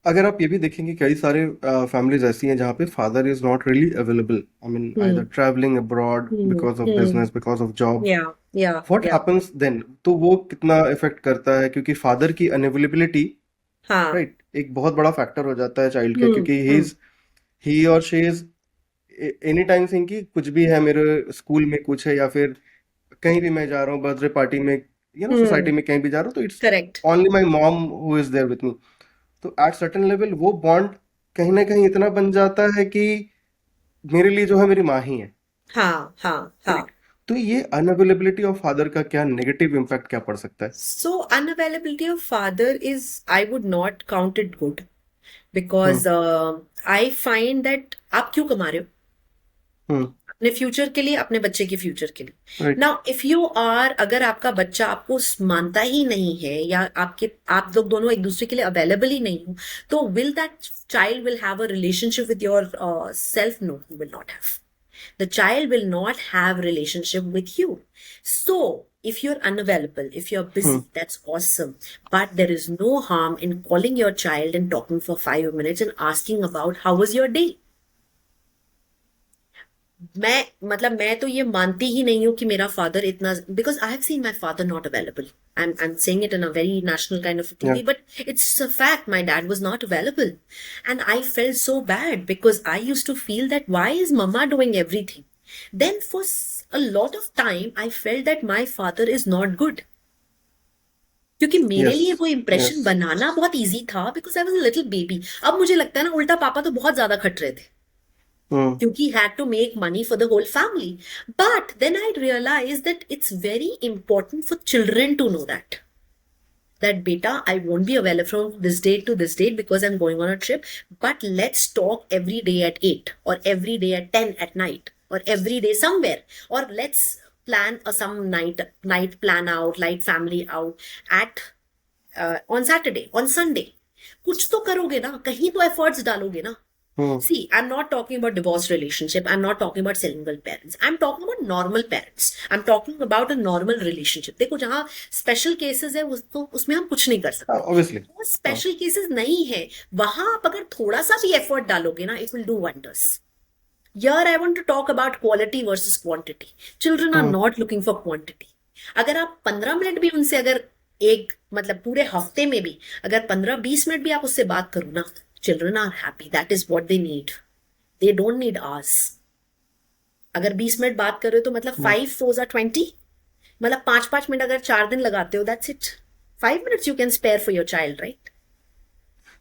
Speaker 1: अगर आप ये भी देखेंगे कई सारे फैमिलीज ऐसी हैं जहाँ पे father is not really available, I mean either
Speaker 2: Hmm.
Speaker 1: Travelling abroad
Speaker 2: Hmm.
Speaker 1: Because of
Speaker 2: Hmm.
Speaker 1: Business, because of job.
Speaker 2: Yeah. Yeah.
Speaker 1: What
Speaker 2: Yeah.
Speaker 1: Happens then? तो वो कितना इफेक्ट करता है, क्योंकि फादर की अनअवेलेबिलिटी,
Speaker 2: हाँ.
Speaker 1: राइट, एक बहुत बड़ा फैक्टर हो जाता है चाइल्ड का,
Speaker 2: Hmm.
Speaker 1: क्योंकि
Speaker 2: Hmm.
Speaker 1: He or she is any time think कि कुछ भी है, मेरे स्कूल में कुछ है या फिर कहीं भी मैं जा रहा हूँ, बर्थडे पार्टी में, सोसाइटी
Speaker 2: Hmm.
Speaker 1: में कहीं भी जा रहा हूँ, तो it's
Speaker 2: Correct.
Speaker 1: Only my mom who is there with me. तो एट सर्टेन लेवल वो बॉन्ड कहीं ना कहीं इतना बन जाता है कि मेरे लिए जो है मेरी माँ ही है.
Speaker 2: हाँ. हाँ. हाँ.
Speaker 1: करेक्ट. तो ये अनअवेलेबिलिटी ऑफ फादर का क्या नेगेटिव इम्पैक्ट क्या पड़ सकता है?
Speaker 2: So unavailability of father is, I would not count it good,
Speaker 1: hmm
Speaker 2: because I find that आप क्यों कमा रहे हो?
Speaker 1: हम्म
Speaker 2: अपने फ्यूचर के लिए, अपने बच्चे के फ्यूचर के लिए.
Speaker 1: Right.
Speaker 2: Now if you are, अगर आपका बच्चा आपको मानता ही नहीं है, या आप लोग दोनों एक दूसरे के लिए अवेलेबल ही नहीं हो, तो will that child will have a relationship with your self? No, he will not have. The child will not have relationship with you. So if you're unavailable, if you're busy,
Speaker 1: hmm
Speaker 2: that's awesome, but there is no harm in calling your child and talking for 5 minutes and asking about how was your day. मैं तो ये मानती ही नहीं हूँ कि मेरा father इतना, because I have seen my father not available. I'm saying it in a very national kind of
Speaker 1: या
Speaker 2: TV, but it's a fact. My dad was not available, and I felt so bad because I used to feel that why is mama doing everything? Then for a lot of time, I felt that my father is not good. क्योंकि मेरे
Speaker 1: yes
Speaker 2: लिए वो
Speaker 1: yes
Speaker 2: impression बनाना बहुत easy था, because I was a little baby. अब मुझे लगता है ना, उल्टा पापा तो बहुत ज्यादा खट रहे थे,
Speaker 1: हम्म
Speaker 2: क्योंकि had to make money for the whole family. But then I realized that it's very important for children to know that beta, I won't be available from this date to this date because I'm going on a trip, but let's talk every day at 8 or every day at 10 at night or every day somewhere, or let's plan some night plan out, light family out at on Saturday, on Sunday. कुछ तो करोगे ना, कहीं तो efforts डालोगे ना.
Speaker 1: हम्म
Speaker 2: See, I'm not talking about divorced relationship. I'm not talking about single parents. I'm talking about normal parents. I'm talking about a normal relationship. देखो, जहाँ स्पेशल केसेस है तो उसमें हम कुछ नहीं कर सकते.
Speaker 1: ऑब्वियसली.
Speaker 2: वो स्पेशल केसेस नहीं है, वहां आप अगर थोड़ा सा भी एफर्ट डालोगे ना, it will do wonders. Here I want to talk about quality versus quantity. Children are
Speaker 1: hmm
Speaker 2: not looking for quantity. अगर आप 15 मिनट भी उनसे अगर एक मतलब पूरे हफ्ते में भी अगर 15-20 मिनट भी आप उससे बात करो ना, children are happy, that is what they need, they don't need hours. अगर 20 मिनट बात कर रहे हो तो मतलब
Speaker 1: हम्म,
Speaker 2: 5 4 20, मतलब 5 5 मिनट अगर 4 दिन लगाते हो, that's it. 5 minutes you can spare for your child, right?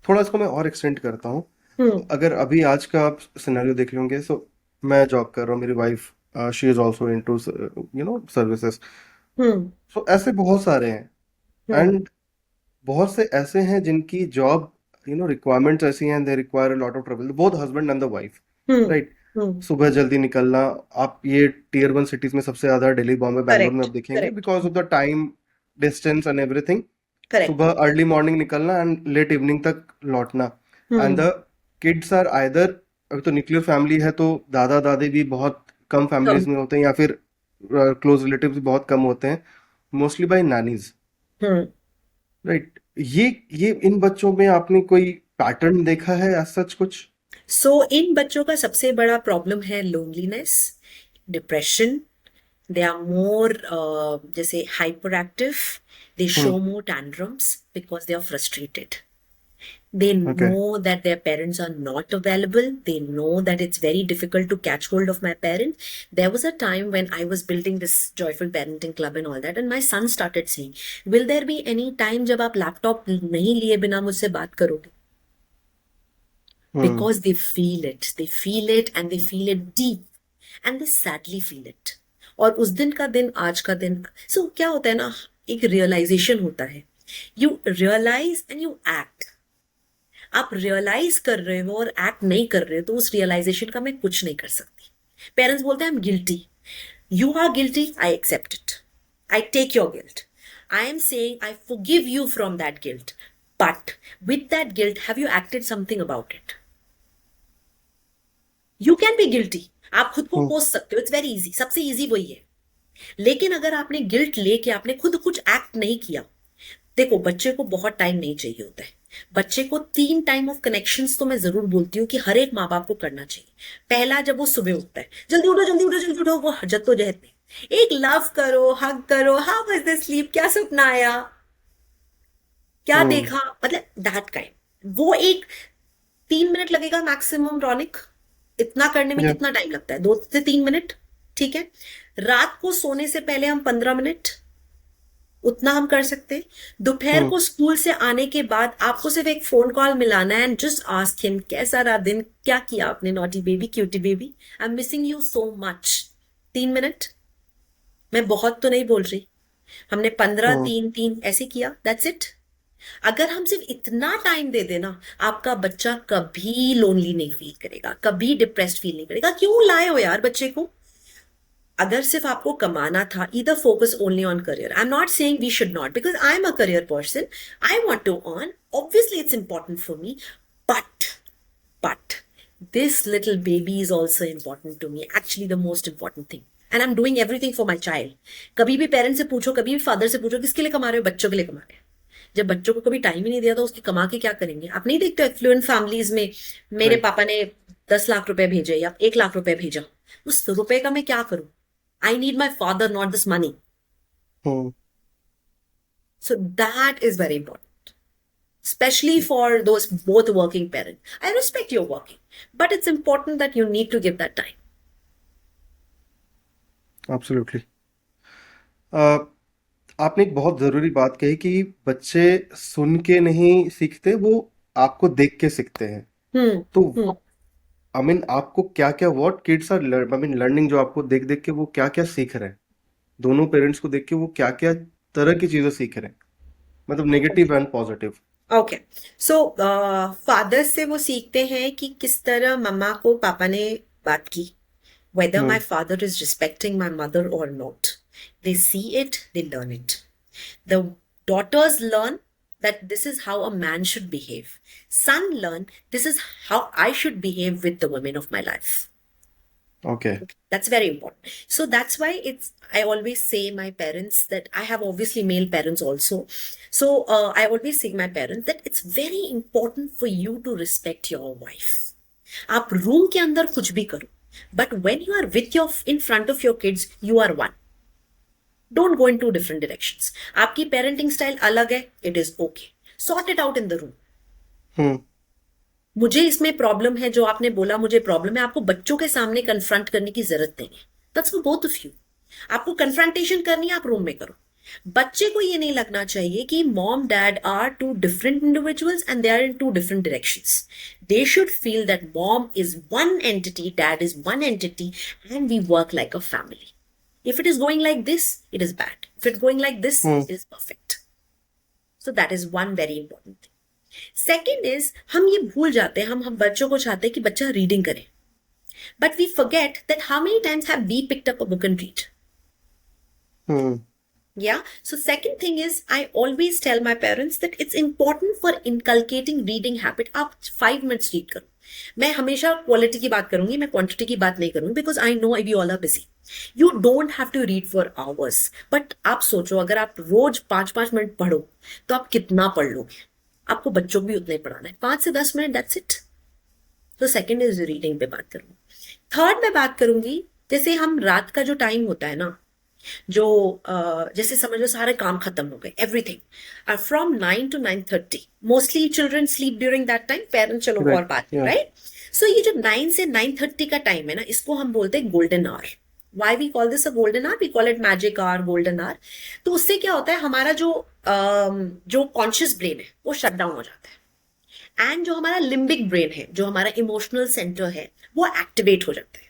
Speaker 1: थोड़ा इसको मैं और एक्सटेंड करता हूँ।
Speaker 2: हम्म।
Speaker 1: अगर अभी आज का आप सिनेरियो देख लोगे, सो मैं जॉब कर रहा हूँ, मेरी wife she is also into services.
Speaker 2: Hmm.
Speaker 1: So ऐसे बहुत सारे हैं,
Speaker 2: हम्म।
Speaker 1: एंड बहुत से ऐसे हैं जिनकी जॉब रिक्वायरमेंट्स ऐसी हैं, they require a lot of travel, both husband and the wife,
Speaker 2: hmm.
Speaker 1: Right.
Speaker 2: Hmm.
Speaker 1: सुबह जल्दी निकलना। आप ये टीयर वन सिटीज में सबसे ज्यादा दिल्ली, बॉम्बे, बैंगलोर में
Speaker 2: करेक्ट।
Speaker 1: आप देखेंगे,
Speaker 2: correct.
Speaker 1: Because of the time distance and everything.
Speaker 2: Correct.
Speaker 1: सुबह अर्ली मॉर्निंग निकलना एंड लेट इवनिंग तक लौटना। And
Speaker 2: hmm.
Speaker 1: The kids are either, अभी तो न्यूक्लियर फैमिली है तो दादा दादी भी बहुत कम
Speaker 2: कम।
Speaker 1: फैमिलीज में होते हैं, या फिर क्लोज रिलेटिव्स भी बहुत कम होते हैं, मोस्टली बाय नानीज,
Speaker 2: हम्म।
Speaker 1: राइट। ये इन बच्चों में आपने कोई पैटर्न देखा है, ऐसा सच कुछ?
Speaker 2: सो इन बच्चों का सबसे बड़ा प्रॉब्लम है loneliness, depression. They are more जैसे hyper active, they
Speaker 1: hmm.
Speaker 2: Show more tantrums because they are frustrated. They
Speaker 1: okay.
Speaker 2: know that their parents are not available. They know that it's very difficult to catch hold of my parent. There was a time when I was building this joyful parenting club and all that, and my son started saying, will there be any time जब आप laptop नहीं लिए बिना मुझसे बात करोगे?
Speaker 1: हम्म।
Speaker 2: Because they feel it and they feel it deep, and they sadly feel it. और उस दिन का दिन आज का दिन, सो क्या होता है ना, एक रियलाइजेशन होता है, you realise and you act. आप रियलाइज कर रहे हो और एक्ट नहीं कर रहे हो तो उस रियलाइजेशन का मैं कुछ नहीं कर सकती। पेरेंट्स बोलते हैं I am guilty, you are guilty, I accept it, I take your guilt, I am saying I forgive you from that guilt, but with that guilt have you acted something about it? You can be guilty, आप खुद को
Speaker 1: hmm.
Speaker 2: कोस सकते हो, it's very easy, सबसे easy वही है। लेकिन अगर आपने गिल्ट लेके आपने खुद कुछ एक्ट नहीं किया, देखो बच्चे को बहुत टाइम नहीं चाहिए होता है, बच्चे को 3 टाइम ऑफ कनेक्शंस तो मैं जरूर बोलती हूँ कि हर एक माँ बाप को करना चाहिए। पहला, जब वो सुबह उठता है, जल्दी उठो जल्दी उठो जल्दी उठो, वो जद्दोजहद में एक लव करो, हग करो, हाउ वाज द स्लीप, क्या सपना आया, क्या
Speaker 1: हम्म।
Speaker 2: देखा, मतलब दैट काइंड। वो एक 3 मिनट लगेगा मैक्सिमम रॉनिक, इतना करने में
Speaker 1: या।
Speaker 2: कितना टाइम लगता है, 2 से 3 मिनट, ठीक है। रात को सोने से पहले हम 15 मिनट, उतना हम कर सकते हैं। दोपहर
Speaker 1: हम्म।
Speaker 2: को स्कूल से आने के बाद आपको सिर्फ एक फोन कॉल मिलाना है एंड जस्ट आस्क हिम कैसा रहा दिन, क्या किया आपने, naughty baby, cutie baby, I am missing you so much. 3 minute, मैं बहुत तो नहीं बोल रही, हमने 15
Speaker 1: हम्म।
Speaker 2: 3 3 ऐसे किया, दैट्स इट। अगर हम सिर्फ इतना टाइम दे देना, आपका बच्चा कभी लोनली नहीं फील करेगा, कभी डिप्रेस्ड फील नहीं करेगा। क्यों लाए हो यार बच्चे को? अगर सिर्फ आपको कमाना था, either focus only on career. I'm not saying we should not, because I'm a career person. I want to earn. Obviously, it's important for me. But this little baby is also important to me. Actually, the most important thing. And I'm doing everything for my child. कभी भी parents से पूछो, कभी भी father से पूछो, किसके लिए कमा रहे हो? बच्चों के लिए कमा रहे हैं। जब बच्चों को कभी टाइम ही नहीं दिया तो उसके कमा के क्या करेंगे? आप नहीं देखते एफ्लुएंट फैमिलीज में, मेरे
Speaker 1: राइट।
Speaker 2: पापा ने 10 लाख रुपए भेजे या 1 लाख रुपए भेजा, उस रुपए का मैं क्या करूं? I need my father, not this money.
Speaker 1: Hmm.
Speaker 2: So that is very important, especially for those both working parents. I respect your working, but it's important that you need to give that time.
Speaker 1: Absolutely. आपने एक बहुत जरूरी बात कही कि बच्चे सुन के नहीं सीखते, वो आपको देख के सीखते हैं।
Speaker 2: Hmm.
Speaker 1: तो
Speaker 2: Hmm.
Speaker 1: आई मीन आपको क्या क्या, what kids are I mean learning, जो आपको देख देख के वो क्या क्या सीख रहे हैं, दोनों पेरेंट्स को देख के वो क्या क्या तरह की चीजें सीख रहे हैं, मतलब negative and positive?
Speaker 2: Okay, so father से वो सीखते हैं कि किस तरह मम्मा को पापा ने बात की, whether my
Speaker 1: hmm.
Speaker 2: father is respecting my mother or not. They see it, they learn it. The daughters learn that this is how a man should behave. Son learn this is how I should behave with the women of my life.
Speaker 1: Okay.
Speaker 2: That's very important. So that's why I always say my parents that I have obviously male parents also. So I always say my parents that it's very important for you to respect your wife. आप room के अंदर कुछ भी करो, but when you are with your in front of your kids, you are one. Don't go in to different directions. आपकी parenting style अलग है, it is okay, sort it out in the room.
Speaker 1: Hmm.
Speaker 2: मुझे इसमें problem है, जो आपने बोला मुझे प्रॉब्लम है, आपको बच्चों के सामने कन्फ्रंट करने की जरूरत नहीं है. That's for both of you. आपको कन्फ्रंटेशन करनी है, आप रूम में करो. बच्चे को ये नहीं लगना चाहिए कि mom dad are two different individuals and they are in to different directions. They should feel that mom is one entity, dad is one entity, and we work like a family. If it is going like this, it is bad. If it's going like this,
Speaker 1: hmm.
Speaker 2: it is perfect. So that is one very important thing. Second is, हम ये भूल जाते हैं, हम बच्चों को चाहते हैं कि बच्चा रीडिंग करे. But we forget that how many times have we picked up a book and read?
Speaker 1: Hmm.
Speaker 2: Yeah. So second thing is, I always tell my parents that it's important for inculcating reading habit. आप 5 minutes read करो. मैं हमेशा quality की बात करूंगी, मैं quantity की बात नहीं करूंगी, because I know we all are busy. You don't have to read for hours, but आप सोचो अगर आप रोज 5-5 मिनट पढ़ो तो आप कितना पढ़ लोगे. आपको बच्चों को भी उतना ही पढ़ाना है, 5 से 10 मिनट, दैट्स इट. तो सेकेंड इज रीडिंग पे बात करूंगी. थर्ड में बात करूंगी, जैसे हम रात का जो टाइम होता है ना, जो जैसे समझ लो सारे काम खत्म हो गए, everything from 9 to 9:30, mostly children sleep during that time. Parents चलो और बात, राइट. सो ये जो 9 से 9:30 का टाइम है ना, इसको हम बोलते हैं golden hour. Why we call this a golden hour? We call it magic hour, golden hour. तो उससे क्या होता है, हमारा जो कॉन्शियस ब्रेन है वो शट डाउन हो जाता है, एंड जो हमारा लिम्बिक ब्रेन है, जो हमारा इमोशनल सेंटर है, वो एक्टिवेट हो जाता है.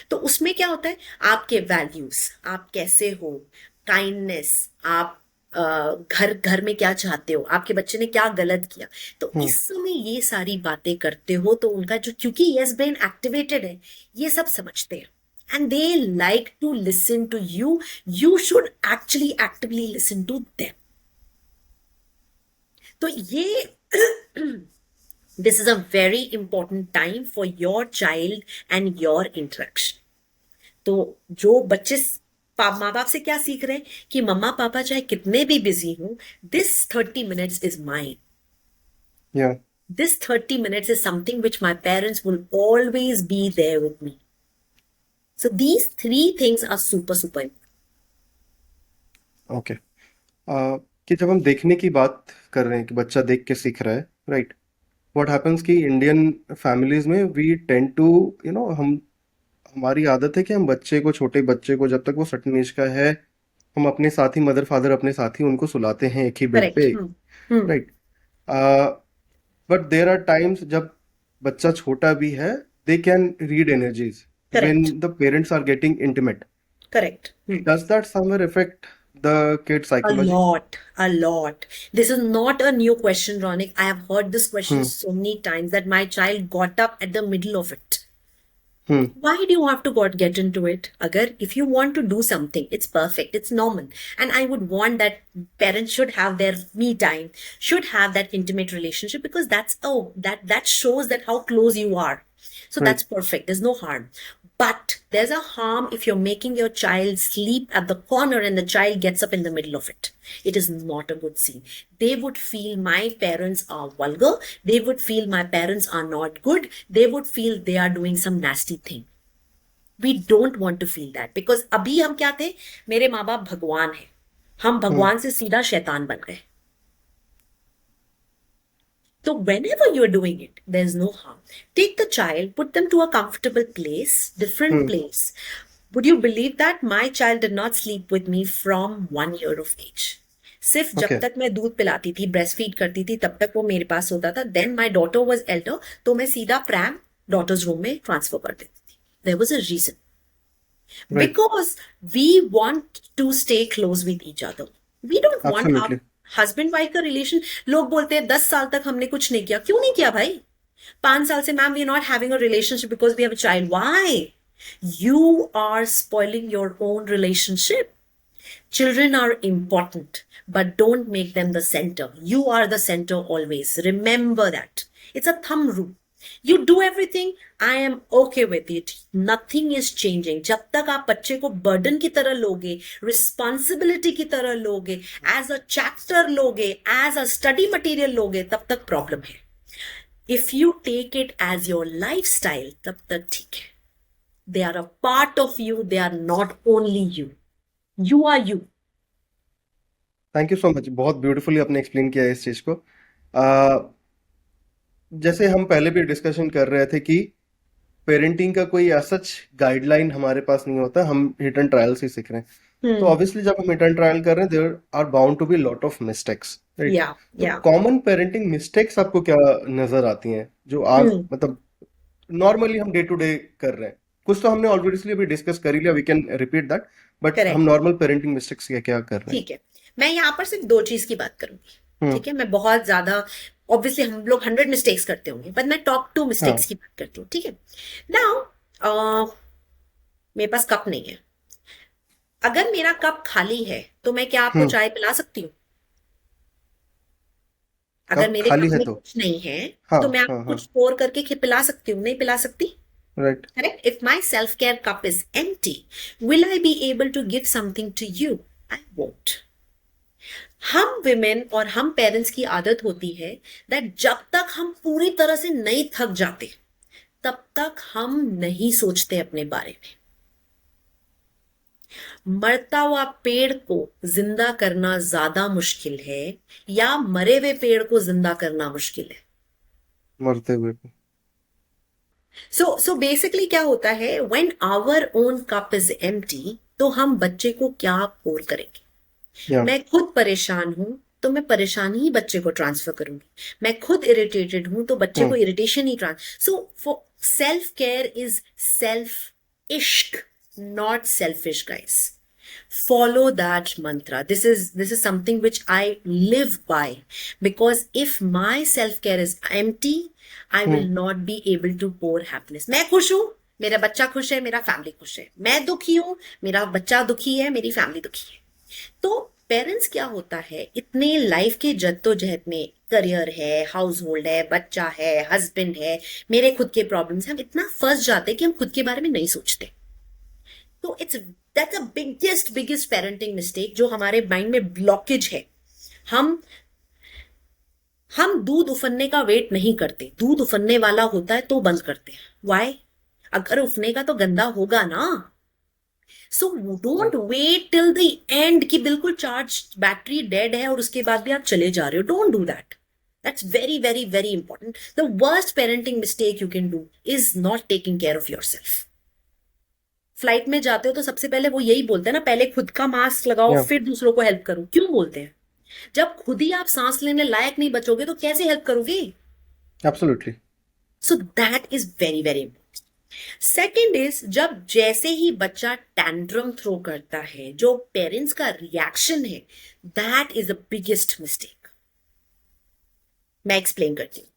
Speaker 2: तो उसमें क्या होता है, आपके वैल्यूज, आप कैसे हो, काइंडनेस, आप घर में क्या चाहते हो, आपके बच्चे ने क्या गलत किया, तो इस समय ये सारी बातें करते हो तो उनका जो, क्योंकि यस ब्रेन एक्टिवेटेड है, ये सब समझते हैं, and they like to listen to you. You should actually actively listen to them. तो ये this is a very important time for your child and your interaction. तो जो बच्चे माँ बाप से क्या सीख रहे हैं कि मम्मा पापा चाहे कितने भी बिजी हो, this 30 minutes is mine.
Speaker 1: Yeah.
Speaker 2: This 30 minutes is something which my parents will always be there with me. So these 3 things are super important.
Speaker 1: Okay. कि जब हम देखने की बात कर रहे हैं कि बच्चा देख के सीख रहा है, राइट. व्हाट हैपेंस कि इंडियन फैमिलीज में वी टेंड टू हमारी आदत है कि हम बच्चे को, छोटे बच्चे को, जब तक वो सर्टेन एज का है, हम अपने साथ ही, मदर फादर अपने साथ ही उनको सुलाते हैं एक ही बेड पे, right. But there are times जब बच्चा छोटा भी है, they can read energies when the parents are getting intimate.
Speaker 2: Correct.
Speaker 1: Does that somewhere affect the kid's psychology?
Speaker 2: A lot. This is not a new question, Ronik. I have heard this question so many times that my child got up at the middle of it. Why do you have to get into it? If you want to do something, it's perfect, it's normal. And I would want that parents should have their me time, should have that intimate relationship, because that shows that how close you are. So that's perfect. There's no harm. But there's a harm if you're making your child sleep at the corner and the child gets up in the middle of it. It is not a good scene. They would feel my parents are vulgar. They would feel my parents are not good. They would feel they are doing some nasty thing. We don't want to feel that, because अभी हम क्या थे, मेरे माँ बाप भगवान हैं, हम भगवान से सीधा शैतान बन गए. So whenever you're doing it, there's no harm. Take the child, put them to a comfortable place, different place. Would you believe that my child did not sleep with me from 1 year of age? सिर्फ जब तक मैं दूध पिलाती थी, breast feed करती थी, तब तक वो मेरे पास होता था. Then my daughter was elder, तो मैं सीधा प्रैम डॉटर्स रूम में ट्रांसफर कर देती थी. There was a reason. Right. Because we want to stay close with each other. We don't want our husband wife का रिलेशन. लोग बोलते हैं 10 साल तक हमने कुछ नहीं किया. क्यों नहीं किया भाई? 5 साल से ma'am we are not having a relationship because we have a child. Why? You are spoiling your own relationship. Children are important, but don't make them the center. You are the center always. Remember that. It's a thumb rule. You do everything, I am okay with it. Nothing is changing. जब तक आप बच्चे को burden की तरह लोगे, responsibility की तरह लोगे, एज अ चैप्टर लोगे, एज अ स्टडी मटेरियल लोगे, तब तक प्रॉब्लम है. If you take it as your life style, तब तक ठीक है. They are a part of you, they are not only you. You are you.
Speaker 1: Thank you so much, बहुत beautifully आपने एक्सप्लेन किया इस चीज को। अ, जैसे हम पहले भी डिस्कशन कर रहे थे कि पेरेंटिंग का कोई सच गाइडलाइन हमारे पास नहीं होता, हम हिट एंड ट्रायल से सीख रहे हैं। तो
Speaker 2: हम्म।
Speaker 1: ऑब्वियसली जब हम हिट एंड ट्रायल कर रहे हैं, there are bound to be lot of mistakes, right?
Speaker 2: या
Speaker 1: तो
Speaker 2: या
Speaker 1: कॉमन पेरेंटिंग मिस्टेक्स आपको क्या नजर आती हैं जो आज
Speaker 2: हम्म।
Speaker 1: मतलब नॉर्मली हम डे टू डे कर रहे हैं? कुछ तो हमने ऑलरेडी अभी डिस्कस कर ही लिया, we can repeat that, but हम
Speaker 2: करेक्ट।
Speaker 1: नॉर्मल पेरेंटिंग मिस्टेक्स क्या क्या कर रहे हैं?
Speaker 2: ठीक है, मैं यहाँ पर सिर्फ दो चीज की बात करूंगी।
Speaker 1: हम्म।
Speaker 2: ठीक है, मैं बहुत ज्यादा, ऑब्वियसली हम लोग 100 मिस्टेक्स करते होंगे, पर मैं टॉप 2 मिस्टेक्स
Speaker 1: हाँ।
Speaker 2: की बात करती हूँ। ठीक है, नाउ मेरे पास कप नहीं है। अगर मेरा कप खाली है तो मैं क्या आपको
Speaker 1: हम्म।
Speaker 2: चाय पिला सकती हूँ? अगर
Speaker 1: कब
Speaker 2: मेरे
Speaker 1: खाली
Speaker 2: कप
Speaker 1: है
Speaker 2: में
Speaker 1: तो?
Speaker 2: कुछ नहीं है
Speaker 1: हाँ,
Speaker 2: तो मैं
Speaker 1: हाँ,
Speaker 2: आपको
Speaker 1: हाँ।
Speaker 2: कुछ पोर करके पिला सकती हूँ? नहीं पिला सकती।
Speaker 1: Right.
Speaker 2: Correct? If my self-care cup is empty, will I be able to give something to you? I won't. हम विमेन और हम पेरेंट्स की आदत होती है दैट जब तक हम पूरी तरह से नहीं थक जाते तब तक हम नहीं सोचते अपने बारे में। मरता हुआ पेड़ को जिंदा करना ज्यादा मुश्किल है या मरे हुए पेड़ को जिंदा करना मुश्किल है?
Speaker 1: मरते हुए को।
Speaker 2: सो बेसिकली क्या होता है, when our own cup is empty तो हम बच्चे को क्या पोर करेंगे?
Speaker 1: या।
Speaker 2: मैं खुद परेशान हूं तो मैं परेशानी ही बच्चे को ट्रांसफर करूंगी। मैं खुद इरिटेटेड हूं तो बच्चे को
Speaker 1: हम्म।
Speaker 2: इरिटेशन ही so for self care is self इश्क, not selfish guys. Follow that mantra. This is something which I live by, because if my self care is empty, I will
Speaker 1: hmm.
Speaker 2: not be able to pour happiness. मैं खुश हूं, मेरा बच्चा खुश है, मेरा family खुश है। मैं दुखी हूं, मेरा बच्चा दुखी है, मेरी फैमिली दुखी है। तो पेरेंट्स क्या होता है, इतने लाइफ के जद्दोजहद में, करियर है, हाउस होल्ड है, बच्चा है, हस्बैंड है, मेरे खुद के प्रॉब्लम्स, हम इतना फंस जाते हैं कि हम खुद के बारे में नहीं सोचते। तो it's that's a biggest biggest parenting mistake जो हमारे माइंड में ब्लॉकेज है। हम हम दूध उफनने का वेट नहीं करते, दूध उफनने वाला होता है तो बंद करते हैं। वाई? अगर उफने का तो गंदा होगा ना। So don't wait till the end कि बिल्कुल चार्ज बैटरी डेड है और उसके बाद भी आप चले जा रहे हो। Don't do that. That's very very very important. The worst parenting mistake you can do is not taking care of your self. Flight में जाते हो तो सबसे पहले वो यही बोलते हैं ना, पहले खुद का मास्क लगाओ
Speaker 1: या।
Speaker 2: फिर दूसरों को हेल्प करो। क्यों बोलते हैं? जब खुद ही आप सांस लेने लायक नहीं बचोगे तो कैसे हेल्प करोगे?
Speaker 1: Absolutely.
Speaker 2: So that is very very important. Second is, जब जैसे ही बच्चा टैंट्रम थ्रो करता है, जो पेरेंट्स का रिएक्शन है, that is the biggest mistake. मैं एक्सप्लेन करती हूँ।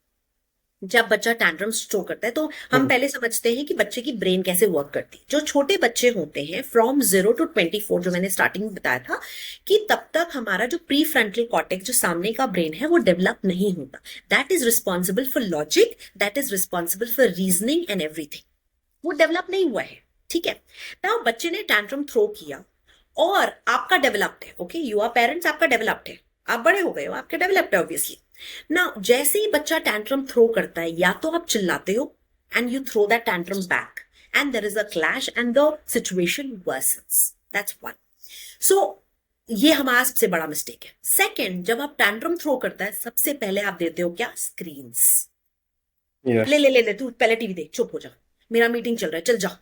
Speaker 2: जब बच्चा टैंट्रम थ्रो करता है तो हम
Speaker 1: हम्म।
Speaker 2: पहले समझते हैं कि बच्चे की ब्रेन कैसे वर्क करती है। जो छोटे बच्चे होते हैं फ्रॉम 0 to 24, जो मैंने स्टार्टिंग में बताया था, कि तब तक हमारा जो प्री फ्रंटल कॉर्टेक्स, जो सामने का ब्रेन है, वो डेवलप नहीं होता। That is responsible for logic, that is responsible for reasoning and everything. वो डेवलप नहीं हुआ है। ठीक है, ना बच्चे ने टैंट्रम थ्रो किया और आपका डेवलप्ड है। ओके, यू आर पेरेंट्स, आपका डेवलप्ड है, आप बड़े हो गए हो, आपके डेवलप्ड है ऑब्वियसली ना। जैसे ही बच्चा टैंट्रम थ्रो करता है, या तो आप चिल्लाते हो and you throw that tantrum back and there is a clash and the situation worsens. That's one. So ये हमारा सबसे बड़ा मिस्टेक है। सेकंड, जब आप टैंट्रम थ्रो करता है, सबसे पहले आप देते हो क्या? स्क्रीन्स। ले
Speaker 1: यस।
Speaker 2: ले ले ले, तू पहले टीवी देख, चुप हो जा, मेरा मीटिंग चल रहा है, चल जा।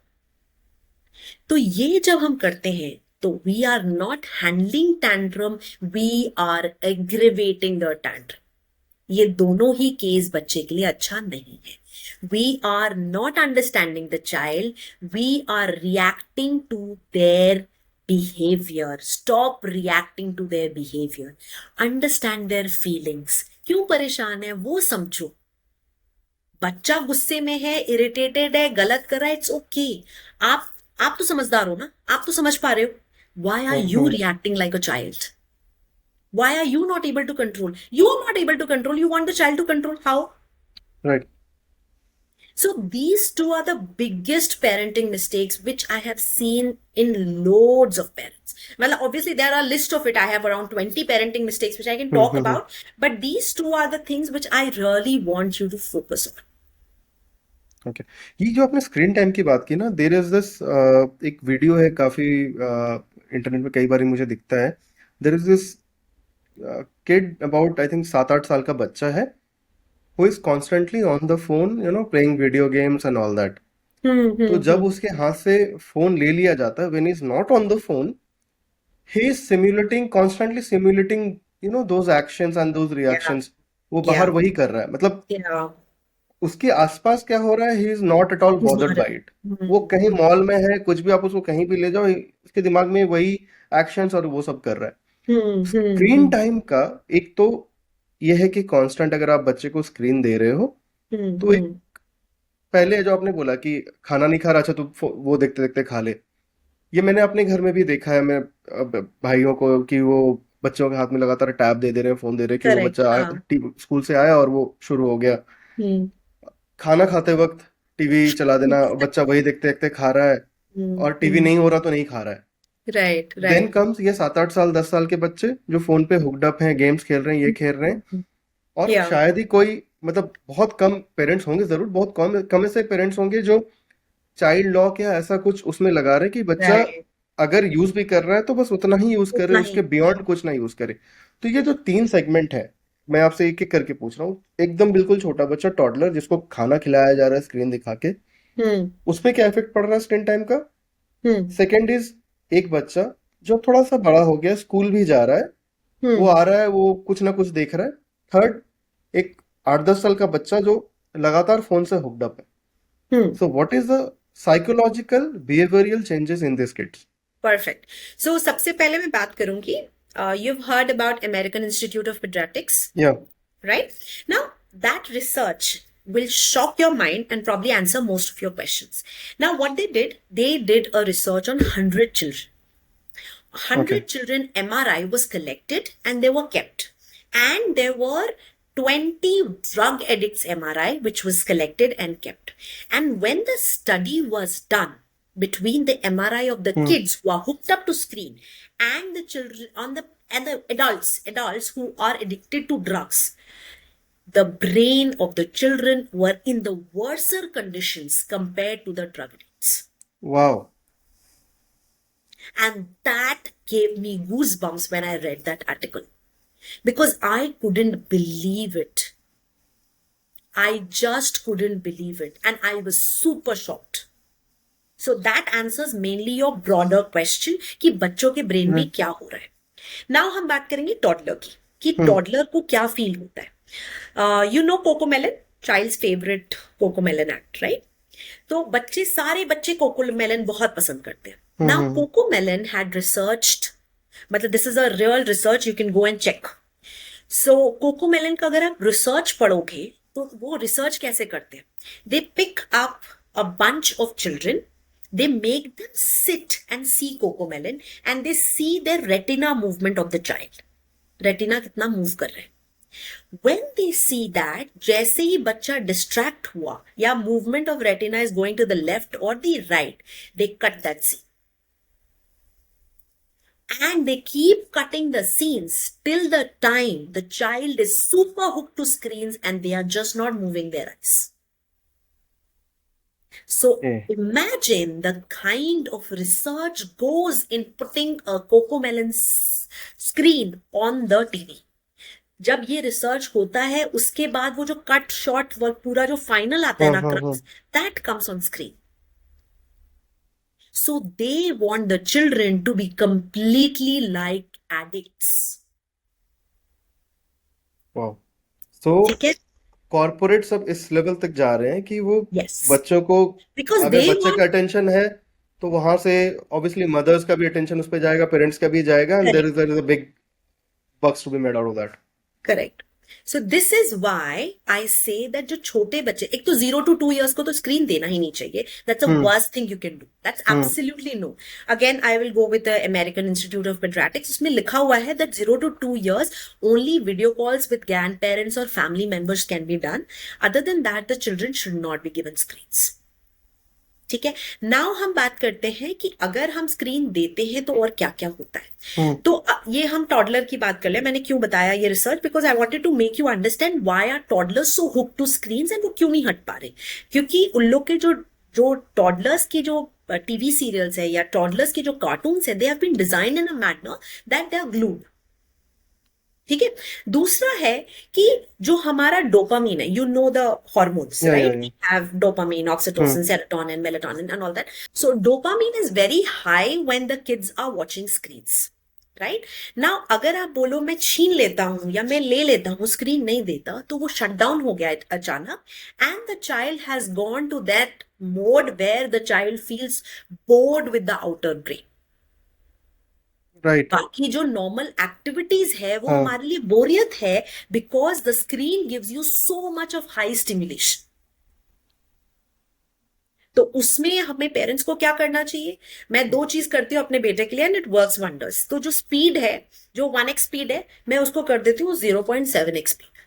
Speaker 2: तो ये जब हम करते हैं तो we are not handling tantrum, we are aggravating the tantrum. ये दोनों ही केस बच्चे के लिए अच्छा नहीं है। We are not understanding the child, we are reacting to their behaviour. Stop reacting to their behaviour, understand their feelings. क्यों परेशान है वो समझो। बच्चा गुस्से में है, इरिटेटेड है, गलत कर रहा है, इट्स ओके। आप तो समझदार हो ना, आप तो समझ पा रहे हो। Why are you
Speaker 1: hmm.
Speaker 2: Reacting like a child? Why are you not able to control? You are not able to control. You want the child to control. How?
Speaker 1: Right.
Speaker 2: So these two are the biggest parenting mistakes which I have seen in loads of parents. Well, obviously there are a list of it. I have around 20 parenting mistakes which I can talk
Speaker 1: hmm.
Speaker 2: about. But these two are the things which I really want you to focus on.
Speaker 1: Okay. ये जो आपने screen time की बात की ना, there is this एक video है, काफी इंटरनेट पे कई बार मुझे दिखता है। There is this kid about I think 7-8 साल का बच्चा है, who is constantly on the phone, playing video games and all that. तो जब उसके हाथ से फोन ले लिया जाता है, when is not on the phone, he is simulating, constantly simulating those actions and those
Speaker 2: Yeah,
Speaker 1: reactions. वो बाहर
Speaker 2: yeah,
Speaker 1: वही कर रहा है, मतलब
Speaker 2: yeah.
Speaker 1: उसके आसपास क्या हो रहा है, he is not at all
Speaker 2: He's
Speaker 1: bothered
Speaker 2: not a.
Speaker 1: By it. वो कहीं मॉल में है, कुछ भी आप उसको कहीं भी ले जाओ, उसके दिमाग में वही एक्शंस और वो सब कर रहा है। Screen
Speaker 2: Hmm.
Speaker 1: टाइम का एक तो ये है कि कांस्टेंट अगर आप बच्चे को स्क्रीन दे रहे हो, तो एक,
Speaker 2: Hmm.
Speaker 1: पहले जो आपने बोला कि खाना नहीं खा रहा, अच्छा तो वो देखते देखते खा ले, ये मैंने अपने घर में भी देखा है। मैं भाइयों को कि वो बच्चों के हाथ में लगातार टैब दे दे रहे हैं, फोन दे रहे हैं, कि वो
Speaker 2: Correct.
Speaker 1: बच्चा
Speaker 2: हाँ.
Speaker 1: स्कूल से आया और वो शुरू हो गया
Speaker 2: Hmm.
Speaker 1: खाना खाते वक्त टीवी चला देना, बच्चा वही देखते देखते खा रहा है, और टीवी
Speaker 2: Hmm.
Speaker 1: नहीं हो रहा तो नहीं खा रहा है।
Speaker 2: Right,
Speaker 1: then
Speaker 2: right.
Speaker 1: कम्स ये 7-8 साल 10 साल के बच्चे जो फोन पे हुक्ड अप हैं, गेम्स खेल रहे हैं, ये खेल रहे हैं।
Speaker 2: Mhm.
Speaker 1: और
Speaker 2: Yeah.
Speaker 1: शायद ही कोई, मतलब बहुत कम पेरेंट्स होंगे, जरूर बहुत कम कम ऐसे पेरेंट्स होंगे जो चाइल्ड लॉक या ऐसा कुछ उसमें लगा रहे कि बच्चा
Speaker 2: Right.
Speaker 1: अगर यूज भी कर रहा है तो बस उतना ही यूज करे,
Speaker 2: उतना
Speaker 1: उसके
Speaker 2: ही.
Speaker 1: बियॉन्ड कुछ ना यूज करे। तो ये जो 3 सेगमेंट है, मैं आपसे एक एक करके पूछ रहा हूँ। एकदम बिल्कुल छोटा बच्चा, टॉडलर, जिसको खाना खिलाया जा रहा है स्क्रीन दिखा के,
Speaker 2: Hmm.
Speaker 1: उस पे क्या इफेक्ट पड़ रहा है स्क्रीन टाइम का।
Speaker 2: Hmm.
Speaker 1: सेकेंड इज एक बच्चा जो थोड़ा सा बड़ा हो गया, स्कूल भी जा रहा है, वो
Speaker 2: Hmm.
Speaker 1: आ रहा है, वो कुछ ना कुछ देख रहा है। थर्ड, एक 8-10 साल का बच्चा जो लगातार फोन से हुक्ड अप है।
Speaker 2: Hmm.
Speaker 1: So what is the psychological behavioural changes in this kids?
Speaker 2: Perfect. So सबसे पहले मैं बात करूंगी. You've heard about American Institute of Pediatrics,
Speaker 1: या
Speaker 2: right? Now, that research will shock your mind and probably answer most of your questions. Now, what they did a research on 100 children.
Speaker 1: Okay
Speaker 2: 100 children MRI was collected and they were kept. And there were 20 drug addicts MRI which was collected and kept. And when the study was done between the MRI of the kids who are hooked up to screen and the children and the adults who are addicted to drugs, the brain of the children were in the worser conditions compared to the drug addicts.
Speaker 1: Wow
Speaker 2: And that gave me goosebumps when I read that article because I couldn't believe it. I just couldn't believe it. And I was super shocked. So that answers mainly your broader question कि बच्चों के brain में क्या हो रहा है. Now हम बात करेंगे टॉडलर की कि टॉडलर को क्या फील होता है. You know Cocomelon, child's favourite Cocomelon act, right? तो सारे बच्चे कोकोमेलन बहुत पसंद करते हैं. नाउ कोकोमेलन हैड रिसर्च्ड, मतलब this is a real research, you can go and check. So Cocomelon का अगर आप रिसर्च पढ़ोगे तो वो रिसर्च कैसे करते हैं. They pick up a bunch of children, they make them sit and see cocomelon and they see their retina movement of the child. retina कितना मूव कर रहे हैं. When they see that, जैसे ही बच्चा distract हुआ या movement of retina is going to the left or the right, they cut that scene. And they keep cutting the scenes till the time the child is super hooked to screens and they are just not moving their eyes. So imagine the kind of research goes in putting a cocomelon screen on the TV. जब ये research होता है उसके बाद वो जो cut shot work पूरा जो फाइनल आता है ना crux, that comes on screen. So they want the children to be completely like addicts.
Speaker 1: Wow so
Speaker 2: ठीक है?
Speaker 1: कॉर्पोरेट सब इस लेवल तक जा रहे हैं कि वो
Speaker 2: Yes.
Speaker 1: बच्चों को,
Speaker 2: Because
Speaker 1: अगर
Speaker 2: they
Speaker 1: बच्चे का
Speaker 2: want.
Speaker 1: अटेंशन है तो वहां से ऑब्वियसली मदर्स का भी अटेंशन उस पर जाएगा, पेरेंट्स का भी जाएगा, and there is a big bucks to be made out of that.
Speaker 2: Correct. So this is why I say that जो छोटे बच्चे, एक तो 0 to 2 years को तो स्क्रीन देना ही नहीं चाहिए. That's a worst thing you can do. That's absolutely no. Again I will go with the American Institute of Paediatrics. उसमें लिखा हुआ है that 0 to 2 years only video calls with grand parents और family members can be done. Other than that the children should not be given screens. ठीक है. Now हम बात करते हैं कि अगर हम स्क्रीन देते हैं तो और क्या क्या होता है. तो ये हम टॉडलर की बात कर ले. मैंने क्यों बताया ये research, because I wanted to make you understand why are toddlers so hook to screens and वो क्यों नहीं हट पा रहे. क्योंकि उन लोग के जो टॉडलर्स की जो टीवी सीरियल्स है या टॉडलर्स के जो कार्टून्स है, they have been designed in a manner that they are glued. ठीक है। दूसरा है कि जो हमारा डोपामीन है, you know the hormones,
Speaker 1: Yeah, yeah,
Speaker 2: राइट?
Speaker 1: yeah.
Speaker 2: We have dopamine, oxytocin, serotonin, melatonin and all that. So dopamine is very high when the kids are watching screens, right? Now अगर आप बोलो मैं छीन लेता हूं या मैं ले लेता हूं, स्क्रीन नहीं देता, तो वो शट डाउन हो गया अचानक, and the child has gone to that mode where the child feels bored with the outer brain.
Speaker 1: Right.
Speaker 2: बाकी जो नॉर्मल एक्टिविटीज है वो
Speaker 1: हाँ.
Speaker 2: हमारे लिए बोरियत है, because the screen gives you so much of high stimulation. तो उसमें हमें पेरेंट्स को क्या करना चाहिए? मैं दो चीज करती हूँ अपने बेटे के लिए एंड इट वर्क्स वंडर्स. तो जो स्पीड है, जो 1x स्पीड है, मैं उसको कर देती हूँ 0.7x स्पीड.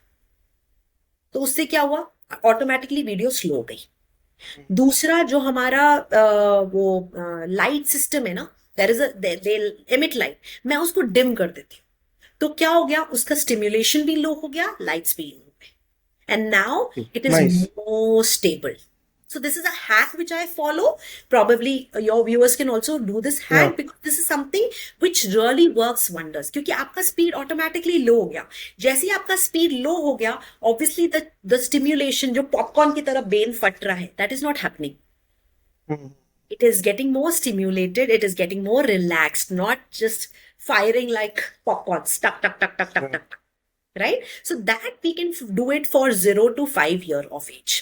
Speaker 2: तो उससे क्या हुआ? ऑटोमेटिकली वीडियो स्लो हो गई. दूसरा जो हमारा वो लाइट सिस्टम है ना, there is they emit light, मैं उसको डिम कर देती हूँ. तो क्या हो गया? उसका स्टिम्युलेशन भी लो हो गया, लाइट्स भी लो हो गए, and now it is
Speaker 1: Nice.
Speaker 2: More stable. So this is a hack which I follow. Probably your viewers can also do this hack,
Speaker 1: Yeah.
Speaker 2: because this is something which really works wonders. क्योंकि आपका speed automatically लो हो गया. जैसे ही आपका speed लो हो गया, obviously the stimulation जो popcorn की तरह बेन फट रहा है, that is not happening. It is getting more stimulated, it is getting more relaxed, not just firing like popcorns, tuck, tuck, tuck, tuck, tuck,
Speaker 1: Yeah.
Speaker 2: tuck. Right? So that we can do it for 0 to 5 year of age.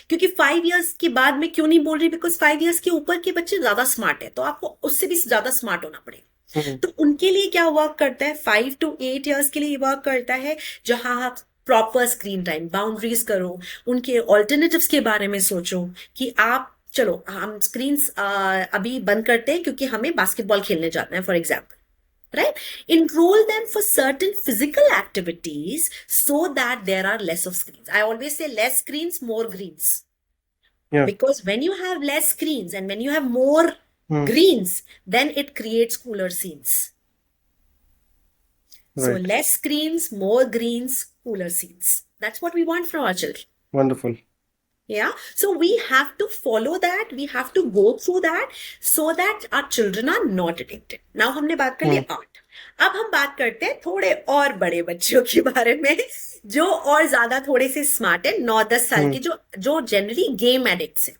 Speaker 2: क्योंकि 5 years के बाद मैं क्यों नहीं बोल रही? Because 5 years के ऊपर के बच्चे ज्यादा स्मार्ट है, तो आपको उससे भी ज्यादा स्मार्ट होना पड़ेगा. तो उनके लिए क्या वर्क करता है? 5 to 8 years के लिए वर्क करता है, जहां आप प्रॉपर स्क्रीन टाइम बाउंड्रीज करो, उनके ऑल्टरनेटिव्स के बारे में सोचो कि आप, चलो हम स्क्रीन्स अभी बंद करते हैं क्योंकि हमें बास्केटबॉल खेलने जाना है, for example, right? Enroll them for certain physical activities so that there are less of screens. I always say less screens, more greens.
Speaker 1: Yeah.
Speaker 2: Because when you have less screens and when you have more greens, then it creates cooler scenes. So
Speaker 1: Right.
Speaker 2: less screens, more greens, cooler scenes. That's what we want from our children.
Speaker 1: Wonderful.
Speaker 2: Yeah. So we have to follow that. We have to go through that so that our children are not addicted. Now हमने बात कर ली art. अब हम बात करते हैं थोड़े और बड़े बच्चों के बारे में, जो और ज्यादा थोड़े से स्मार्ट है, 9-10 साल के, जो जनरली गेम एडिक्ट्स है.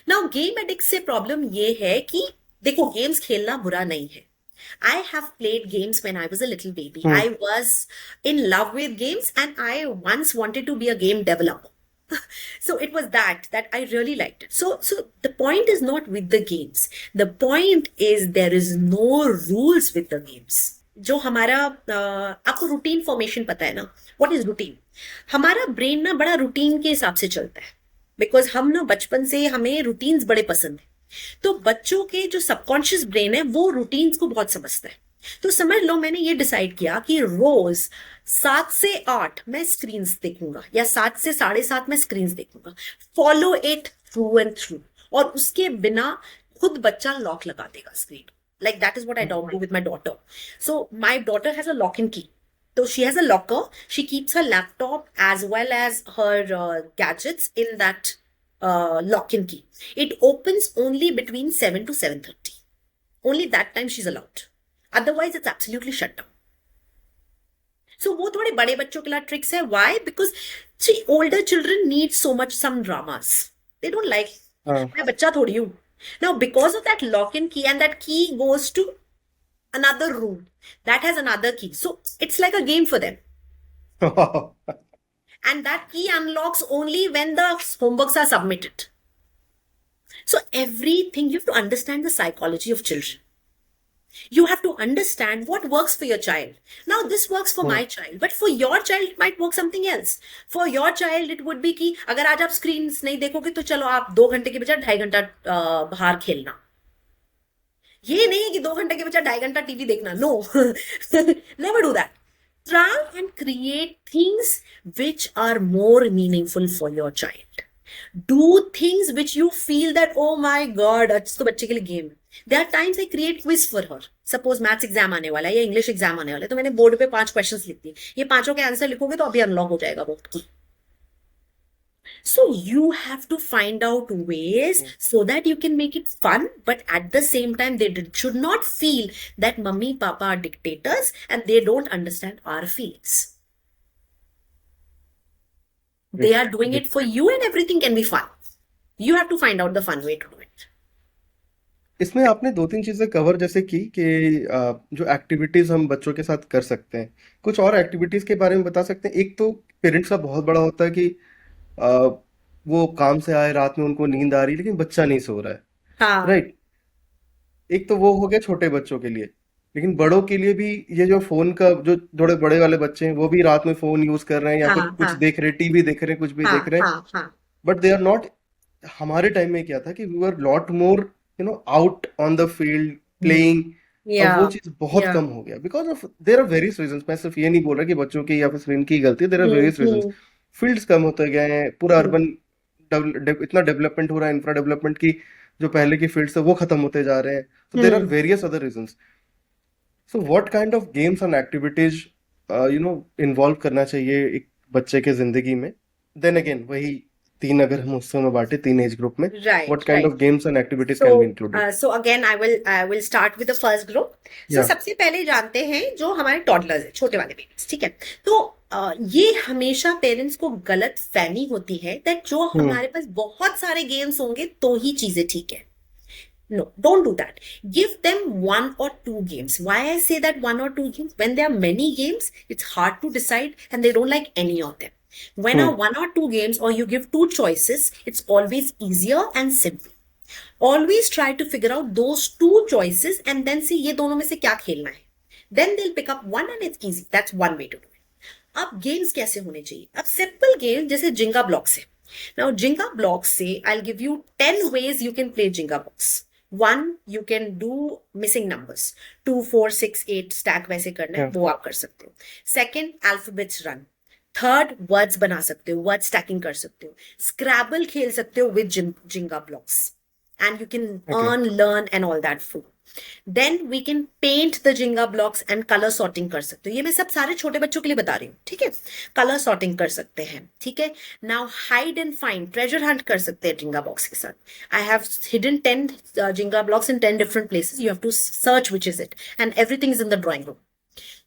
Speaker 2: नाउ गेम एडिक्ट से प्रॉब्लम ये है कि देखो, गेम्स खेलना बुरा नहीं है. I have played games when I was a little baby. I was in love with games and I once wanted to be a game developer. So it was that I really liked it. So the point is not with the games. The point is there is no rules with the games. जो हमारा आपको routine formation पता है ना? What is routine? हमारा brain ना बड़ा routine के हिसाब से चलता है, बिकॉज हम ना बचपन से हमें रूटीन्स बड़े पसंद है. तो बच्चों के जो सबकॉन्शियस ब्रेन है वो रूटीन्स को बहुत समझता है. तो समझ लो, मैंने ये डिसाइड किया कि रोज 7 से 8 मैं स्क्रीन्स देखूंगा, या 7 से 7:30 मैं स्क्रीन्स देखूंगा. Follow it through and through. और उसके बिना खुद बच्चा लॉक लगा देगा screen. Like that is what I don't do with my daughter. So my daughter has a lock and key. So she has a locker. She keeps her laptop as well as her gadgets in that lock and key. It opens only between 7 to 7:30. Only that time she's allowed. Otherwise, it's absolutely shut down. So वो थोड़े बड़े बच्चों के लिए tricks है. Why? Because see, older children need so much some dramas. They don't like. मैं बच्चा थोड़ी हूँ. Now, because of that lock and key, and that key goes to another room that has another key. So it's like a game for them. And that key unlocks only when the homeworks are submitted. So everything, you have to understand the psychology of children. You have to understand what works for your child. Now this works for my child, but for your child it might work something else. For your child it would be कि अगर आज आप screens नहीं देखोगे तो चलो आप 2 घंटे के बजाय 2.5 घंटा बाहर खेलना. ये नहीं है कि 2 घंटे के बजाय 2.5 घंटा टीवी देखना. No, never do that. Try and create things which are more meaningful for your child. Do things which you feel that, oh my god, आज तो बच्चे के लिए गेम है. There are times I create quiz for her. Suppose maths exam आने वाला है या इंग्लिश एग्जाम आने वाला है, तो मैंने बोर्ड पे 5 क्वेश्चंस लिख दिए. ये 5 के आंसर लिखोगे तो अभी अनलॉक हो जाएगा बोर्ड की. So you have to find out ways so that you can make it fun, but at the same time they should not feel that mummy papa are dictators and they don't understand our feelings. They
Speaker 1: Great,
Speaker 2: are doing
Speaker 1: great.
Speaker 2: it for you and everything can be fun. You have to find out the fun way to do it.
Speaker 1: इसमें आपने 2-3 चीज़ें cover जैसे की कि जो activities हम बच्चों के साथ कर सकते हैं, कुछ और एक्टिविटीज़ के बारे में बता सकते हैं? एक तो पेरेंट्स का बहुत बड़ा होता है कि अ, वो काम से आए, रात में उनको नींद आ रही है, लेकिन बच्चा नहीं सो रहा है,
Speaker 2: हाँ
Speaker 1: राइट? एक तो वो हो गया छोटे बच्चों के लिए, लेकिन बड़ों के लिए भी ये जो फ़ोन का जो थोड़े बड़े वाले बच्चे हैं, वो भी रात में फ़ोन यूज़ कर रहे हैं या
Speaker 2: हाँ
Speaker 1: फिर कुछ
Speaker 2: हाँ
Speaker 1: देख रहे हैं, टीवी देख रहे हैं, कुछ भी
Speaker 2: हाँ
Speaker 1: देख रहे हैं,
Speaker 2: हाँ हाँ
Speaker 1: बट दे आर नॉट हमारे टाइम में क्या था कि we were lot more out on the field playing. अब
Speaker 2: या
Speaker 1: वो चीज बहुत
Speaker 2: या
Speaker 1: कम हो गया because of there are various reasons. मैं सिर्फ ये नहीं बोल रहा कि बच्चों की या फिर स्क्रीन की गलती, there are various reasons.
Speaker 2: Hmm
Speaker 1: fields कम होते गए हैं, पूरा
Speaker 2: हम्म
Speaker 1: अर्बन इतना डेवलपमेंट हो रहा है, इंफ्रा डेवलपमेंट की जो पहले की फील्ड्स है वो खत्म होते जा रहे हैं। So there are
Speaker 2: hmm
Speaker 1: various other reasons. So what kind of games and activities involve करना चाहिए एक बच्चे के जिंदगी में? देन अगेन वही तीन, अगर हम उसमें में बांटे तीन एज ग्रुप में,
Speaker 2: right
Speaker 1: what kind
Speaker 2: right
Speaker 1: of games and activities
Speaker 2: so
Speaker 1: can be included?
Speaker 2: so again I will start with the first group. So
Speaker 1: या
Speaker 2: सबसे पहले जानते हैं जो हमारे टॉडलर्स है, छोटे वाले बेबीज, ठीक है? तो ये हमेशा पेरेंट्स को गलत फहमी होती है दैट जो
Speaker 1: हम्म
Speaker 2: हमारे पास बहुत सारे गेम्स होंगे तो ही चीजें ठीक है. No, don't do that. Give them one or two games. Why I say that one or two games? When there are many games, it's hard to decide and they don't like any of them. When are
Speaker 1: hmm
Speaker 2: one or two games or you give two choices, it's always easier and simple. Always try to figure out those two choices and then see ये दोनों में से क्या खेलना है. Then they'll pick up one and it's easy. That's one way to do it. अब games कैसे होने चाहिए? अब सिंपल गेम जैसे जिंगा ब्लॉक्स है. Now जिंगा ब्लॉक्स से I'll give you 10 ways you can play जिंगा blocks. One, you can do missing numbers. 2, 4, 6, 8 stack वैसे करना है,
Speaker 1: या
Speaker 2: वो आप कर सकते हो. Second, alphabets run. Third, words बना सकते हो, word stacking कर सकते हो. Scrabble खेल सकते हो with Jenga blocks. And you can
Speaker 1: okay
Speaker 2: earn, learn and all that food. Then we can paint the Jenga blocks and color sorting कर सकते हो. ये मैं सब सारे छोटे बच्चों के लिए बता रही हूँ, ठीक है? कलर सॉर्टिंग कर सकते हैं, ठीक है? Now hide and find, treasure Hunt कर सकते हैं जिंगा बॉक्स के साथ. I have hidden 10 Jenga blocks in 10 different places. You have to search which is it and everything is in the drawing room.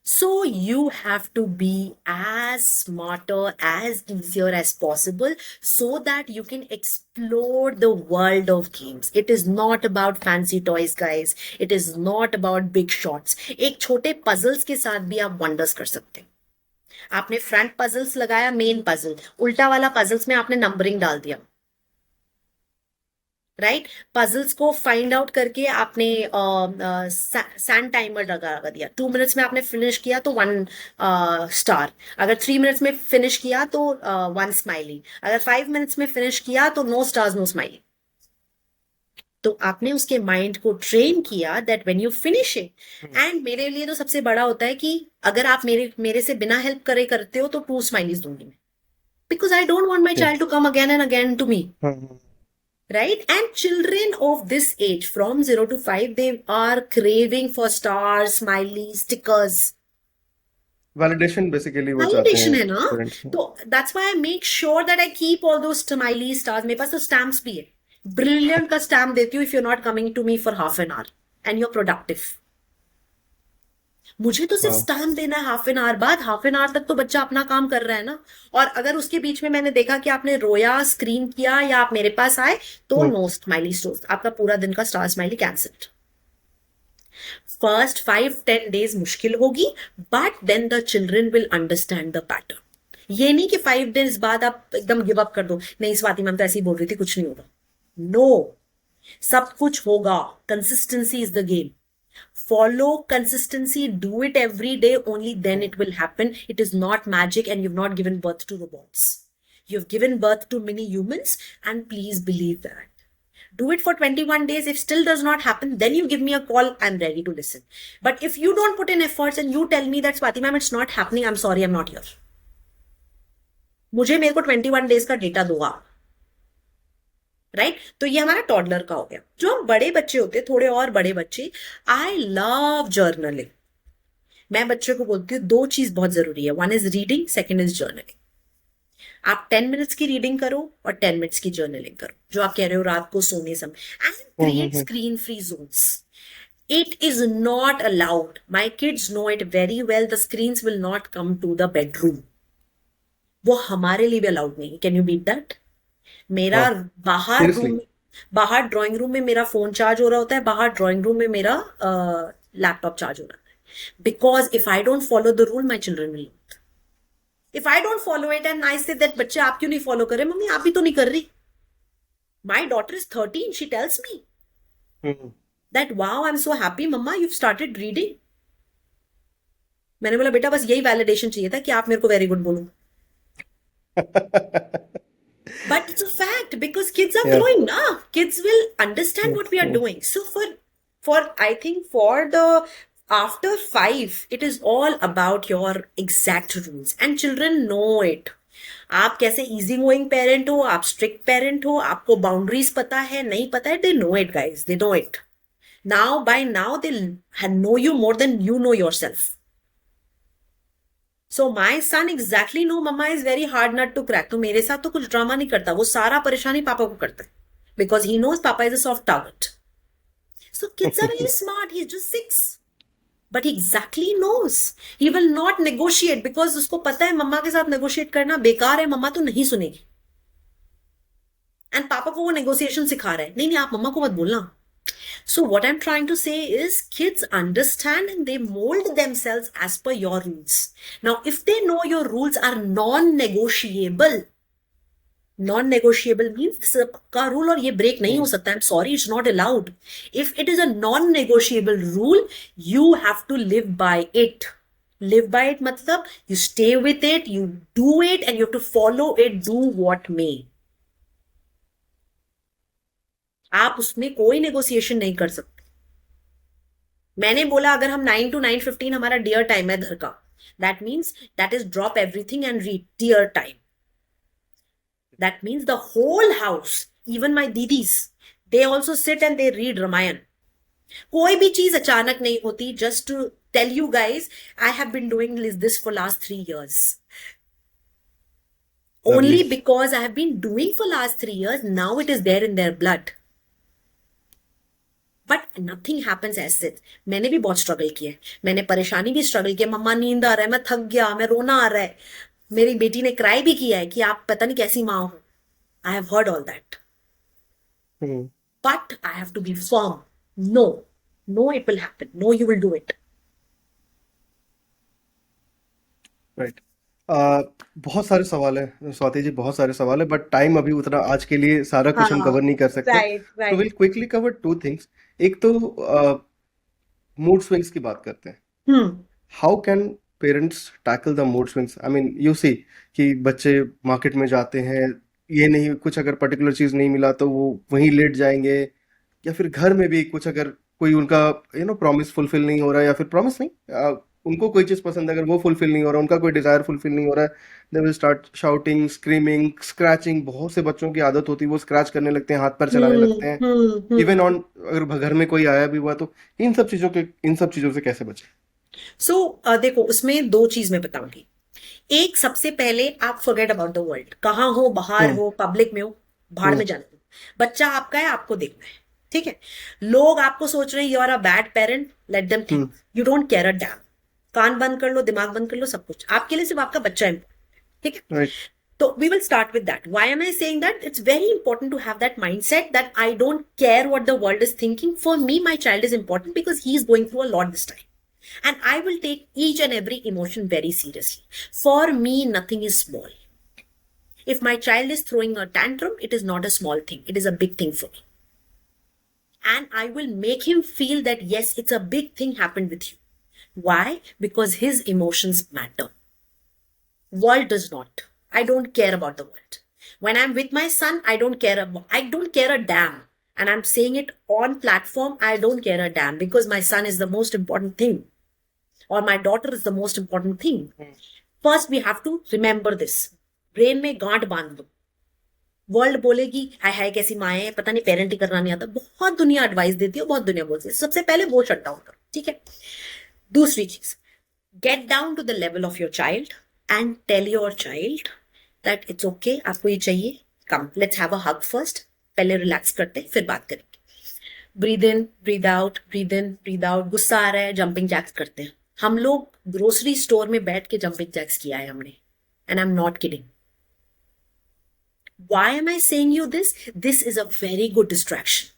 Speaker 2: So you have to be as smarter, as easier as possible so that you can explore the world of games. It is not about fancy toys, guys. It is not about big shots. एक छोटे puzzles के साथ भी आप wonders कर सकते हैं. आपने फ्रंट पजल्स लगाया, मेन पजल, उल्टा वाला पजल्स में आपने नंबरिंग डाल दिया, राइट? पजल्स को फाइंड आउट करके आपने सैंड टाइमर लगा दिया. 2 मिनट्स में आपने फिनिश किया तो 1 स्टार. अगर 3 मिनट्स में फिनिश किया तो 1 स्माइली. अगर 5 मिनट्स में फिनिश किया तो नो स्टार्स नो स्माइली. तो आपने उसके माइंड को ट्रेन किया that when you finish it. And मेरे लिए तो सबसे बड़ा होता है कि अगर आप मेरे से बिना हेल्प करे करते हो तो 2 स्माइलीज दूंगी मैं, because I don't want my child to come again and again to me, right? And children of this age from 0 to 5, they are craving for stars, smileys, stickers.
Speaker 1: Validation basically वो चाहते
Speaker 2: Validation
Speaker 1: हैं
Speaker 2: है ना?
Speaker 1: Parents.
Speaker 2: तो that's why I make sure that I keep all those smileys, stars. मेरे पास तो stamps भी है. Brilliant का stamp देती हूँ if you're not coming to me for half an hour and you're productive. मुझे तो सिर्फ
Speaker 1: वाओ
Speaker 2: स्टैम्प देना है हाफ एन आवर बाद. हाफ एन आवर तक तो बच्चा अपना काम कर रहा है ना. और अगर उसके बीच में मैंने देखा कि आपने रोया, स्क्रीन किया या आप मेरे पास आए तो
Speaker 1: हम्म
Speaker 2: नो स्माइली स्टोर्स, आपका पूरा दिन का star smiley cancelled. First 5-10 days मुश्किल होगी but then the children will understand the pattern. ये नहीं कि 5 डेज बाद आप एकदम गिव अप कर दो, नहीं स्वाति मैम तो ऐसी बोल रही थी कुछ नहीं होगा. नो, सब कुछ होगा. Consistency is the game. Follow consistency, do it every day, only then it will happen. It is not magic and you've not given birth to robots. You've given birth to mini humans and please believe that. Do it for 21 days. If still does not happen, then you give me a call. I'm ready to listen. But if you don't put in efforts and you tell me that Swati ma'am it's not happening, I'm sorry, I'm not here. मेरे को 21 days का data दो आप, right? तो ये हमारा toddler का हो गया. जो हम बड़े बच्चे होते हैं, थोड़े और बड़े बच्चे, आई लव जर्नलिंग. मैं बच्चे को बोलती हूँ 2 चीज बहुत जरूरी है. 1 इज रीडिंग, 2 इज जर्नलिंग. आप 10 मिनट्स की रीडिंग करो और 10 मिनट्स की जर्नलिंग करो, जो आप कह रहे हो रात को सोने समय. And create screen free zones. It is not allowed. My kids know it very well. The screens will not come to the bedroom. वो हमारे लिए भी अलाउड नहीं है। Can you beat that? मेरा
Speaker 1: हाँ,
Speaker 2: बाहर
Speaker 1: सीरियसली।
Speaker 2: रूम, बाहर ड्राइंग रूम में मेरा फोन चार्ज हो रहा होता है, बाहर ड्राइंग रूम में मेरा लैपटॉप चार्ज हो रहा है, because if I don't follow the rule my children will. If I don't follow it and I say that बच्चे आप क्यों नहीं फॉलो कर रहे, मम्मी आप भी तो नहीं कर रही। My daughter is 13, she tells me
Speaker 1: hmm.
Speaker 2: That wow I am so happy mamma you started reading. मैंने बोला बेटा बस यही वैलिडेशन चाहिए था कि आप मेरे को वेरी गुड बोलो। But it's a fact because kids are
Speaker 1: या।
Speaker 2: growing now. Kids will understand what we are doing. So for I think for the after 5, it is all about your exact rules and children know it. आप कैसे easy going parent हो, आप strict parent हो, आपको boundaries पता है नहीं पता है, they know it guys, they know it now by now, they know you more than you know yourself. So my son exactly know mamma is very hard nut to crack. तो मेरे साथ तो कुछ drama नहीं करता, वो सारा परेशानी पापा को करता है because he knows papa is a soft target. So kids are very smart, he is just 6 but he exactly knows he will not negotiate because उसको पता है मम्मा के साथ नेगोशिएट करना बेकार है, मम्मा तो नहीं सुनेगी. एंड पापा को वो नेगोशिएशन सिखा रहा है, नहीं नहीं आप मम्मा को मत बोलना. So what I'm trying to say is kids understand and they mold themselves as per your rules. Now, if they know your rules are non-negotiable, non-negotiable means this is a pakka rule और ये break नहीं हो सकता. I'm sorry, it's not allowed. If it is a non-negotiable rule, you have to live by it. Live by it मतलब you stay with it, you do it, and you have to follow it, do what may. आप उसमें कोई negotiation नहीं कर सकते. मैंने बोला अगर हम 9 to 9:15 हमारा डियर टाइम है घर का, that means that is drop everything and read dear time. That means the whole house, even my didis, they also sit and they read Ramayan. कोई भी चीज अचानक नहीं होती. Just to tell you guys, I have been doing this for last 3 years. Only because I have been doing for last 3 years, now it is there in their blood. But nothing happens ऐसे. मैंने भी बहुत struggle किया है, मैंने परेशानी भी struggle किया. मम्मा नींद आ रहा है, मैं थक गया, मैं रोना आ रहा है. मेरी बेटी ने क्राई भी किया है कि आप पता नहीं कैसी माँ हो. I have heard all that but I have to be firm. No no it will happen, no you will do it.
Speaker 1: Right. बहुत सारे सवाल है स्वाति जी, बहुत सारे सवाल है, बट टाइम अभी उतना आज के लिए सारा कुछ हम
Speaker 2: हाँ,
Speaker 1: कवर नहीं कर सकते.
Speaker 2: राइट
Speaker 1: तो
Speaker 2: right.
Speaker 1: Will quickly cover 2 things. एक तो मूड स्विंग्स की बात करते हैं.
Speaker 2: Hmm
Speaker 1: how can parents tackle the mood swings? I mean you see कि बच्चे मार्केट में जाते हैं, ये नहीं कुछ अगर पर्टिकुलर चीज नहीं मिला तो वो वहीं लेट जाएंगे, या फिर घर में भी कुछ अगर कोई उनका प्रॉमिस फुलफिल नहीं हो रहा है, या फिर प्रॉमिस नहीं, उनको कोई चीज पसंद है अगर वो फुलफिल नहीं हो रहा, उनका कोई डिजायर फुलफिल नहीं हो रहा है, they will start shouting, screaming, scratching. बहुत से बच्चों की आदत होती है वो स्क्रैच करने लगते हैं, हाथ पैर चलाने लगते हैं. इवन ऑन अगर घर में कोई आया भी हुआ तो इन सब चीजों से कैसे बचे?
Speaker 2: सो देखो उसमें 2 चीज मैं बताऊंगी. एक, सबसे पहले आप फॉरगेट अबाउट द वर्ल्ड. कहाँ हो, बाहर
Speaker 1: हम्म.
Speaker 2: हो, पब्लिक में हो, भाड़ में जाने दो. बच्चा आपका है, आपको देखना है. ठीक है. लोग आपको सोच रहे हैं you are a bad parent, let them think. You don't care a damn. कान बंद कर लो, दिमाग बंद कर लो, सब कुछ आपके लिए सिर्फ आपका बच्चा है. ठीक है.
Speaker 1: Right.
Speaker 2: So we will start with that. Why am I saying that? It's very important to have that mindset that I don't care what the world is thinking. For me, my child is important because he is going through a lot this time. And I will take each and every emotion very seriously. For me, nothing is small. If my child is throwing a tantrum, it is not a small thing. It is a big thing for me. And I will make him feel that yes, it's a big thing happened with you. Why? Because his emotions matter. World does not. I don't care about the world. When I'm with my son, I don't care a damn. And I'm saying it on platform, I don't care a damn because my son is the most important thing. Or my daughter is the most important thing. First, we have to remember this. Brain में गांठ बांध दो. World बोलेगी हाय हाय कैसी माँ है, पता नहीं पेरेंटिंग करना नहीं आता, बहुत दुनिया एडवाइस देती है, बहुत दुनिया बोलती है. सबसे पहले वो शट डाउन करो. ठीक है. दूसरी चीज, get down to the level of your child and tell your child that it's okay, आपको ये चाहिए, come let's have a hug first. पहले रिलैक्स करते हैं, फिर बात करेंगे. Breathe in, breathe out, breathe in, breathe out. गुस्सा आ रहा है, जंपिंग जैक्स करते हैं. हम लोग ग्रोसरी स्टोर में बैठ के जंपिंग जैक्स किया है हमने. and I'm not kidding. Why am I saying you this? This is a very good distraction.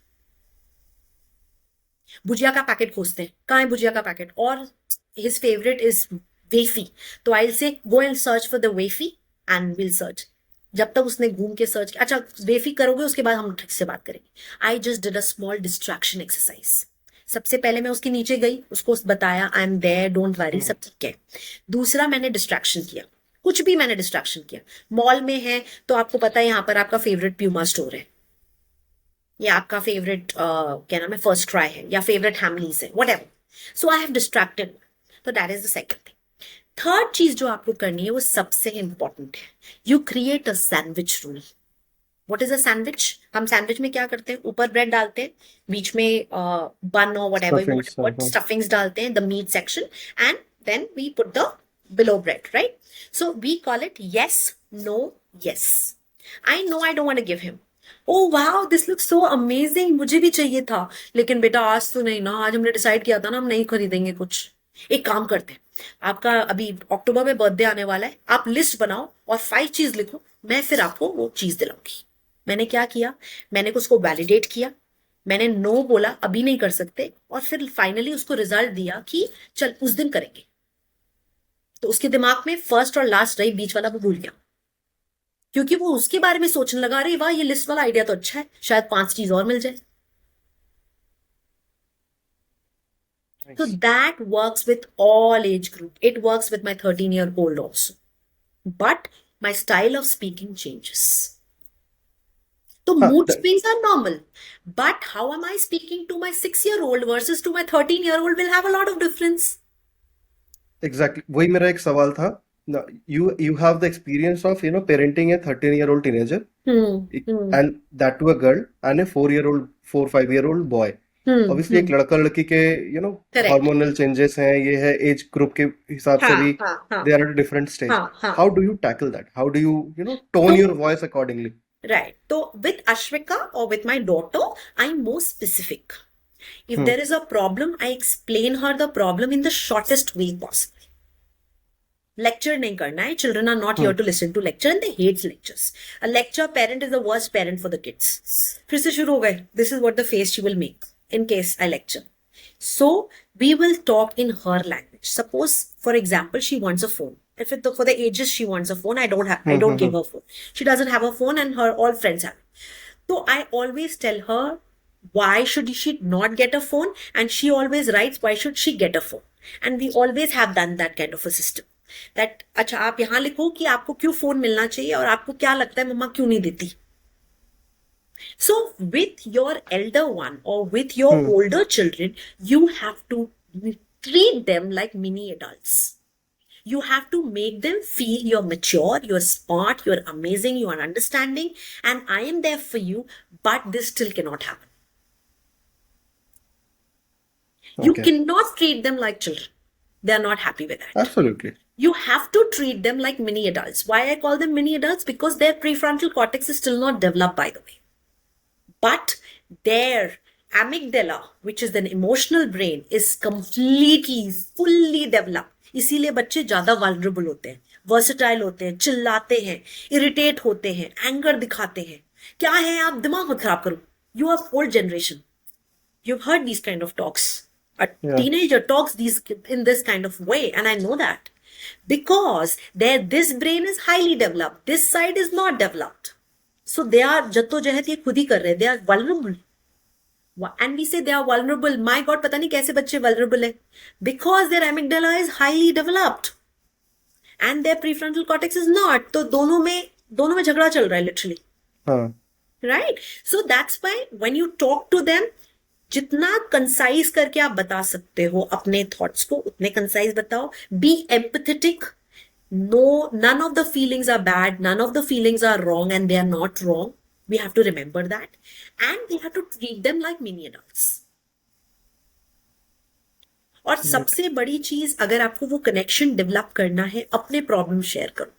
Speaker 2: भुजिया का पैकेट खोजते हैं, कहाँ है भुजिया का पैकेट, और his favorite is वेफी, तो I'll say go and search for the वेफी and we'll search. जब तक उसने घूम के सर्च किया, अच्छा वेफी करोगे उसके बाद हम ठीक से बात करेंगे. I just did a small distraction exercise. सबसे पहले मैं उसके नीचे गई, उसको बताया I am there, don't worry, सब ठीक है. दूसरा मैंने डिस्ट्रैक्शन किया, कुछ भी मैंने डिस्ट्रैक्शन किया. मॉल में है तो आपको पता है यहाँ पर आपका फेवरेट प्यूमा स्टोर है, या आपका फेवरेट क्या नाम है फर्स्ट ट्राई है, या फेवरेट हैमलीज है, whatever. So I have distracted. तो that is the second thing. Third चीज जो आपको करनी है वो सबसे इंपॉर्टेंट है. You create a sandwich rule. What is a sandwich? हम सैंडविच में क्या करते हैं, ऊपर ब्रेड डालते हैं, बीच में बन और वट एवर स्टफिंग्स डालते हैं, the meat section, and then we put the below bread, right? So we call it yes, no, yes. I know I don't want to give him. Oh wow, this looks so amazing, मुझे भी चाहिए था, लेकिन बेटा आज तो नहीं ना, आज हमने डिसाइड किया था ना हम नहीं खरीदेंगे कुछ. एक काम करते हैं, आपका अभी अक्टूबर में बर्थडे आने वाला है, आप लिस्ट बनाओ और 5 चीज लिखो, मैं फिर आपको वो चीज दिलाऊंगी. मैंने क्या किया, मैंने उसको वैलिडेट किया, मैंने नो बोला अभी नहीं कर सकते, और फिर फाइनली उसको रिजल्ट दिया कि चल उस दिन करेंगे. तो उसके दिमाग में फर्स्ट और लास्ट रही, बीच वाला वो भूल गया, क्योंकि वो उसके बारे में सोचने लगा, अरे वाह ये लिस्ट वाला आइडिया तो अच्छा है, शायद 5 चीज और मिल जाए. So that works with all age group. It works with my 13-year-old also. But my style of speaking changes. So mood swings are normal. But how am I speaking to my 6-year-old versus to my 13-year-old will have a lot of difference.
Speaker 1: Exactly. वही मेरा एक सवाल था. Now, you have the experience of parenting a 13-year-old teenager and that to a girl and a 4-5-year-old boy. Obviously एक लड़का लड़की के
Speaker 2: Correct.
Speaker 1: Hormonal changes हैं, ये है एज ग्रुप के हिसाब से भी
Speaker 2: हाँ,
Speaker 1: they are at different stage.
Speaker 2: हाँ.
Speaker 1: How do you tackle that? How do you tone your voice accordingly?
Speaker 2: Right. So with Ashvika or with my daughter, I'm more specific. If there is a problem, I explain her the problem in the shortest way possible. Lecture नहीं करना है. Children are not here to listen to lecture and they hate lectures. A lecture parent is the worst parent for the kids. फिर से शुरू हो गए. This is what the face she will make in case I lecture. So we will talk in her language. Suppose, for example, she wants a phone. If for the ages she wants a phone, I don't give her phone. She doesn't have a phone and her all friends have. So I always tell her why should she not get a phone, and she always writes why should she get a phone. And we always have done that kind of a system. That अच्छा आप यहाँ लिखो कि आपको क्यों phone मिलना चाहिए और आपको क्या लगता है मम्मा क्यों नहीं देती. So with your elder one or with your older children, you have to treat them like mini adults. You have to make them feel you're mature, you're smart, you're amazing, you are understanding, and I am there for you, but this still cannot happen. You cannot treat them like children. They are not happy with that.
Speaker 1: Absolutely.
Speaker 2: You have to treat them like mini adults. Why I call them mini adults? Because their prefrontal cortex is still not developed, by the way. But their amygdala, which is an emotional brain, is completely, fully developed. इसीलिए बच्चे ज्यादा vulnerable होते हैं, versatile होते हैं, चिल्लाते हैं, irritate होते हैं, anger दिखाते हैं. क्या है, आप दिमाग मत खराब करो. You are old generation. You've heard these kind of talks. A teenager talks in this kind of way, and I know that. Because this brain is highly developed. This side is not developed. So they are जद्दोजहद ये खुद ही कर रहे हैं. They are vulnerable. And we say they are vulnerable. My God, पता नहीं कैसे बच्चे vulnerable है. Because their amygdala is highly developed. And their prefrontal cortex is not. तो दोनों में झगड़ा चल रहा है literally. Right? So that's why when you talk to them, जितना कंसाइज करके आप बता सकते हो अपने थॉट्स को, उतने कंसाइज बताओ. B empathetic. No, none of the feelings are bad, none of the feelings are wrong, and they are not wrong. We have to remember that. And we have to treat them like mini adults. और सबसे बड़ी चीज, अगर आपको वो connection develop करना है, अपने प्रॉब्लम शेयर करो.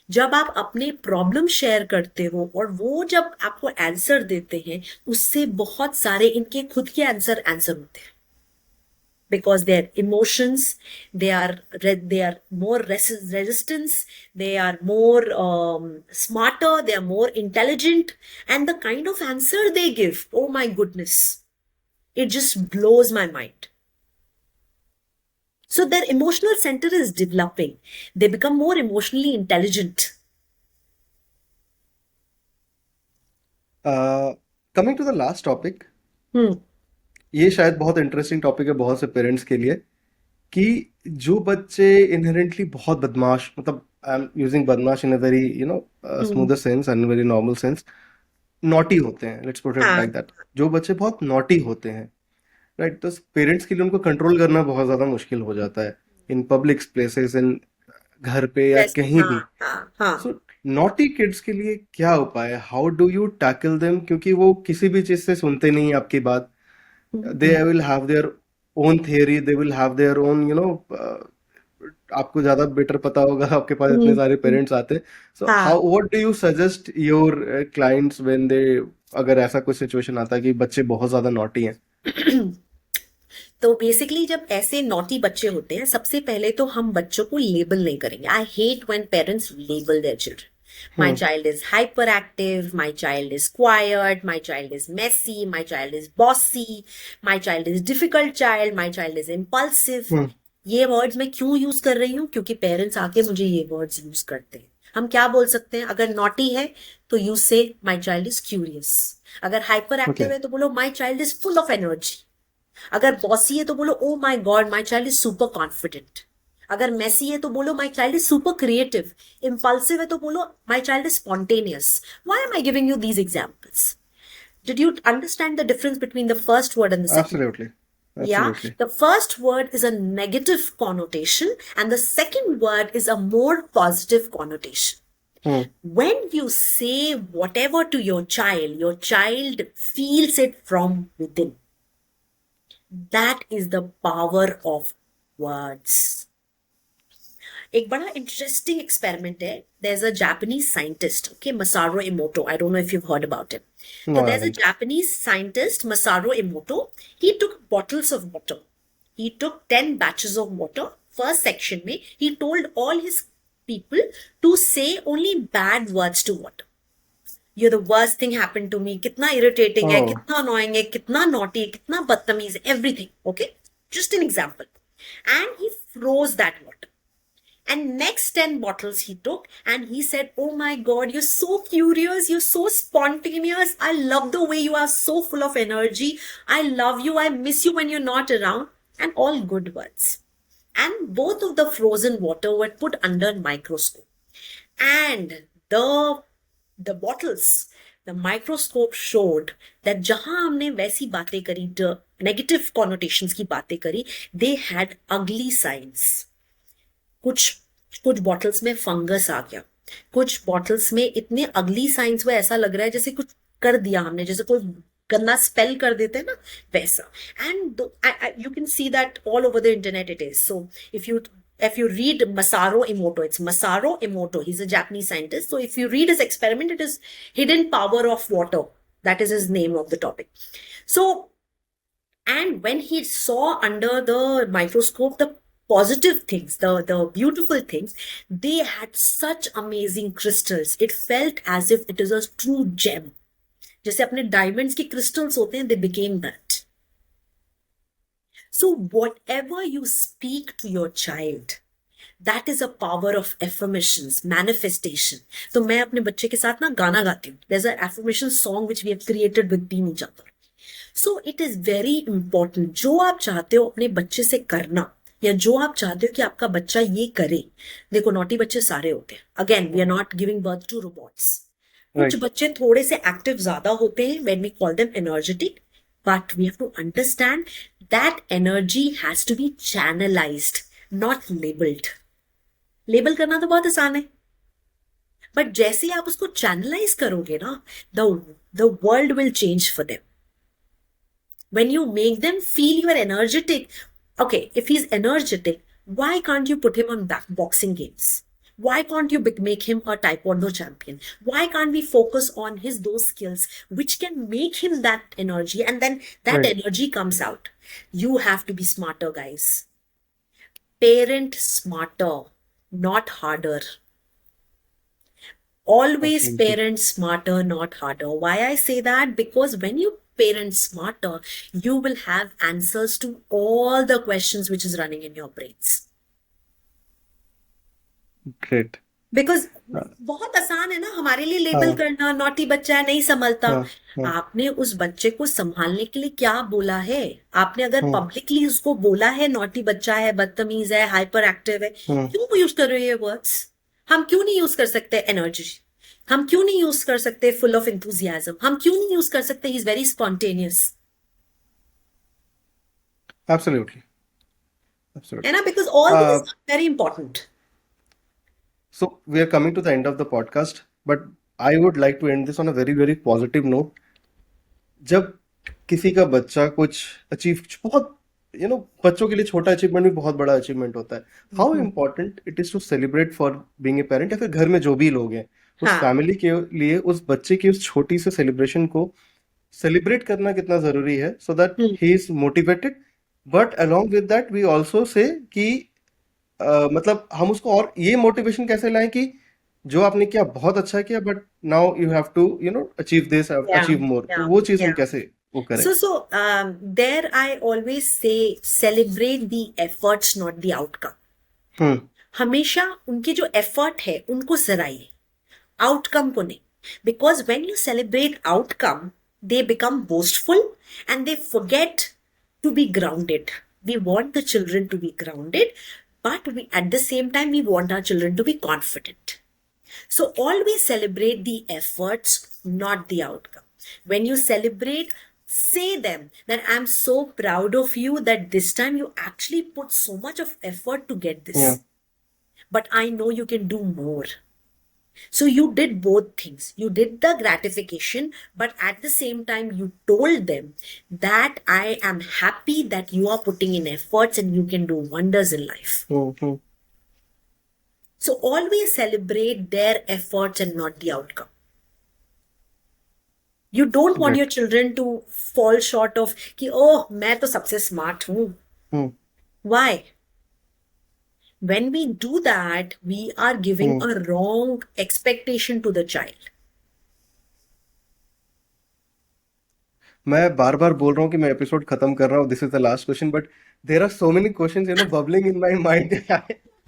Speaker 2: जब आप अपने प्रॉब्लम शेयर करते हो और वो जब आपको आंसर देते हैं, उससे बहुत सारे इनके खुद के आंसर होते हैं. because their emotions, they are more resistance, they are more smarter, they are more intelligent, and the kind of answer they give, oh my goodness, it just blows my mind. So their emotional center is developing, they become more emotionally intelligent.
Speaker 1: Coming to the last topic,
Speaker 2: Hmm.
Speaker 1: ये शायद बहुत interesting topic है बहुत से parents के लिए, कि जो बच्चे इनहेरेंटली बहुत बदमाश, मतलब आई एम यूजिंग बदमाश in a very
Speaker 2: Hmm.
Speaker 1: Smoother sense and very normal sense, naughty होते हैं, लेट्स पुट इट
Speaker 2: हाँ.
Speaker 1: लाइक दैट, जो बच्चे बहुत नॉटी होते हैं, राइट, तो पेरेंट्स के लिए उनको कंट्रोल करना बहुत ज़्यादा मुश्किल हो जाता है, इन पब्लिक प्लेसेस, इन घर पे या
Speaker 2: जैसे
Speaker 1: कहीं भी।
Speaker 2: हाँ हाँ हाँ.
Speaker 1: सो नॉटी किड्स के लिए क्या उपाय है, how do you tackle them, क्योंकि वो किसी भी चीज़ से सुनते नहीं आपकी बात, they
Speaker 2: hmm.
Speaker 1: will have their own theory, they will have their own, आपको ज्यादा बेटर पता होगा, आपके पास इतने सारे
Speaker 2: हम्म.
Speaker 1: पेरेंट्स आते हैं, सो
Speaker 2: हाँ.
Speaker 1: How, what do you suggest your clients when they, अगर ऐसा कोई सिचुएशन आता है कि बच्चे बहुत ज्यादा नॉटी हैं?
Speaker 2: तो बेसिकली जब ऐसे नॉटी बच्चे होते हैं, सबसे पहले तो हम बच्चों को लेबल नहीं करेंगे. I hate when parents label their children. My
Speaker 1: hmm.
Speaker 2: child is hyperactive, my child is quiet, my child is messy, my child is bossy, my child is difficult child, my child is impulsive.
Speaker 1: हम्म.
Speaker 2: ये words मैं क्यों use कर रही हूँ? क्योंकि parents आके मुझे ये वर्ड्स यूज करते हैं. हम क्या बोल सकते हैं? अगर नॉटी है तो you say my child is curious. अगर हाइपर
Speaker 1: ओके.
Speaker 2: एक्टिव है तो बोलो my child is full of energy. अगर बॉसी है तो बोलो oh my god my child is super confident. अगर मेसी है तो बोलो my child is super creative. Impulsive है तो बोलो my child is spontaneous. Why am I giving you these examples? Did you understand the difference between the first word and the second?
Speaker 1: Absolutely,
Speaker 2: Yeah,
Speaker 1: absolutely.
Speaker 2: the first word is a negative connotation, and the second word is a more positive connotation.
Speaker 1: Hmm.
Speaker 2: When you say whatever to your child feels it from within. That is the power of words. एक बड़ा interesting experiment है. there's a Japanese scientist, okay, Masaru Emoto. I don't know if you've heard about him.
Speaker 1: No,
Speaker 2: So
Speaker 1: I
Speaker 2: there's a
Speaker 1: haven't.
Speaker 2: Japanese scientist, Masaru Emoto. He took bottles of water. He took 10 batches of water. First section में he told all his people to say only bad words to water. You're the worst thing happened to me. कितना irritating है,
Speaker 1: ओह.
Speaker 2: कितना annoying है, कितना naughty है, कितना बदतमीज है, everything. Okay? Just an example. And he froze that water. And next 10 bottles he took and he said, oh my God, you're so curious. You're so spontaneous. I love the way you are so full of energy. I love you. I miss you when you're not around. And all good words. And both of the frozen water were put under microscope. And the bottles, the microscope showed that जहां हमने वैसी बातें करी, the negative connotations की बातें करी, they had ugly signs. कुछ कुछ बॉटल्स में फंगस आ गया. कुछ बॉटल्स में इतने अगली साइंस हुए, ऐसा लग रहा है जैसे कुछ कर दिया हमने, जैसे कोई गंदा स्पेल कर देते हैं ना, वैसा. And you can see that all over the internet it is. So if you read Masaru Emoto, it's Masaru Emoto, he's a Japanese scientist. So if you read his experiment, it is Hidden Power of Water. That is his name of the topic. So, and when he saw under the microscope the positive things, the beautiful things, they had such amazing crystals. It felt as if it is a true gem. जैसे अपने diamonds के crystals होते हैं, they became that. So whatever you speak to your child, that is a power of affirmations, manifestation. तो मैं अपने बच्चे के साथ ना गाना गाती हूँ. There's an affirmation song which we have created within each other. So it is very important. जो आप चाहते हो अपने बच्चे से करना, या जो आप चाहते हो कि आपका बच्चा ये करे. देखो नॉटी बच्चे सारे होते हैं. Again we are not giving birth to robots. कुछ
Speaker 1: राइट.
Speaker 2: बच्चे थोड़े से एक्टिव ज्यादा होते हैं, when we call them energetic, but we have to understand that energy has to be channelized, not labeled. Label करना तो बहुत आसान है, बट जैसे ही आप उसको चैनलाइज करोगे ना, the world will change for them. When you make them feel you are energetic, okay, if he's energetic, why can't you put him on boxing games? Why can't you make him a taekwondo champion? Why can't we focus on his those skills which can make him that energy, and then that
Speaker 1: Right.
Speaker 2: energy comes out? You have to be smarter, guys. Parent smarter, not harder. Always
Speaker 1: Absolutely.
Speaker 2: parent smarter, not harder. Why I say that? Because when you parent smarter, you will have answers to all the questions which is running in your brains.
Speaker 1: Great.
Speaker 2: Because
Speaker 1: हाँ
Speaker 2: बहुत आसान है ना हमारे लिए label
Speaker 1: हाँ
Speaker 2: करना, naughty बच्चा है, नहीं संभलता.
Speaker 1: हाँ हाँ
Speaker 2: आपने उस बच्चे को संभालने के लिए क्या बोला है? आपने अगर
Speaker 1: हाँ
Speaker 2: पब्लिकली उसको बोला है नॉटी बच्चा है, बदतमीज है, हाइपर एक्टिव है,
Speaker 1: हाँ
Speaker 2: क्यों यूज कर रहे हो ये वर्ड्स? हम क्यों नहीं यूज कर सकते एनर्जी? हम क्यों नहीं यूज कर सकते फुल ऑफ इंथुजियाज्म? हम क्यों नहीं यूज कर सकते he is very spontaneous?
Speaker 1: Absolutely.
Speaker 2: है
Speaker 1: Absolutely.
Speaker 2: ना? Because all this
Speaker 1: Uh,
Speaker 2: is very important.
Speaker 1: so we are coming to the end of the podcast, but I would like to end this on a very, very positive note. जब किसी का बच्चा कुछ achieve बहुत बच्चों के लिए छोटा अचीवमेंट भी बहुत बड़ा अचीवमेंट होता है. How important it is to celebrate for being a parent, या फिर घर में जो भी लोग हैं उस
Speaker 2: हाँ.
Speaker 1: फैमिली के लिए उस बच्चे की उस छोटी से सेलिब्रेशन को सेलिब्रेट करना कितना जरूरी है, so that he is motivated. But along with that we also say कि मतलब हम उसको और ये मोटिवेशन कैसे लाएं कि जो आपने किया बहुत अच्छा किया, but now you have to achieve this,
Speaker 2: Yeah,
Speaker 1: achieve more. तो
Speaker 2: yeah,
Speaker 1: वो चीज हम
Speaker 2: yeah.
Speaker 1: कैसे वो करें?
Speaker 2: There I always say celebrate the efforts, not the outcome.
Speaker 1: हम्म.
Speaker 2: हमेशा उनके जो एफर्ट है उनको सराहिए, आउटकम को नहीं. Because when you celebrate outcome, they become boastful and they forget to be grounded. We want the children to be grounded, but at the same time, we want our children to be confident. So always celebrate the efforts, not the outcome. When you celebrate, say them that I'm so proud of you that this time you actually put so much of effort to get this.
Speaker 1: Yeah.
Speaker 2: But I know you can do more. So you did both things. You did the gratification, but at the same time, you told them that I am happy that you are putting in efforts and you can do wonders in life.
Speaker 1: Hmm.
Speaker 2: So always celebrate their efforts and not the outcome. You don't want
Speaker 1: Right.
Speaker 2: your children to fall short of कि oh मैं तो सबसे smart हूँ.
Speaker 1: हम्म.
Speaker 2: Why? When we do that, we are giving a wrong expectation to the child.
Speaker 1: मैं बार बार बोल रहा हूँ कि मैं एपिसोड खत्म कर रहा हूँ, this is the last question, but there are so many questions bubbling in my mind.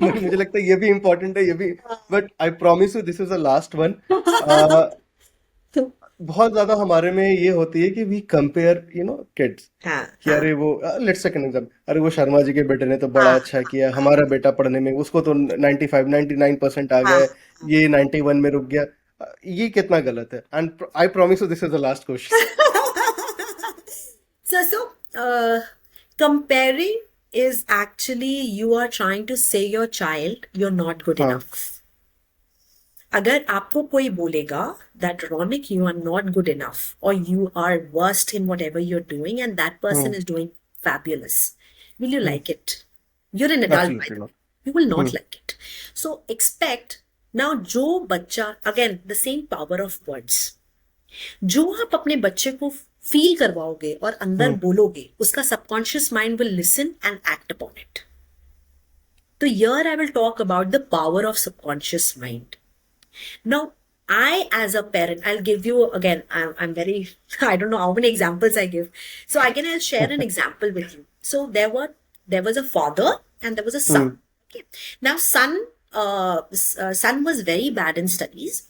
Speaker 1: मुझे लगता है ये भी इंपॉर्टेंट है, ये भी, but I promise you this is the last one. बहुत ज्यादा हमारे में ये होती है कि वी कंपेयर किड्स,
Speaker 2: हाँ,
Speaker 1: कि
Speaker 2: हाँ,
Speaker 1: अरे वो लेट्स टेक एन एग्जांपल, अरे वो शर्मा जी के बेटे ने तो बड़ा
Speaker 2: हाँ,
Speaker 1: अच्छा किया, हमारा बेटा पढ़ने में उसको तो 95 99% आ
Speaker 2: हाँ.
Speaker 1: गए, ये 91 में रुक गया. ये कितना गलत है? And I promise you this is the last question.
Speaker 2: So, comparing is actually you are trying to say your child you're not good
Speaker 1: हाँ.
Speaker 2: enough. अगर आपको कोई बोलेगा that Ronik you are not good enough or you are worst in whatever you're doing and that person is doing fabulous, will you like it? You're an adult by
Speaker 1: Absolutely
Speaker 2: the way.
Speaker 1: not.
Speaker 2: You will not like it. So expect now जो बच्चा, again the same power of words, जो आप अपने बच्चे को feel करवाओगे और अंदर बोलोगे, उसका subconscious mind will listen and act upon it. तो here I will talk about the power of subconscious mind. Now, I, as a parent, I'll give you again. I'm very, I don't know how many examples I give. So I'll share an example with you. So there was a father and there was a son. Okay. Now son was very bad in studies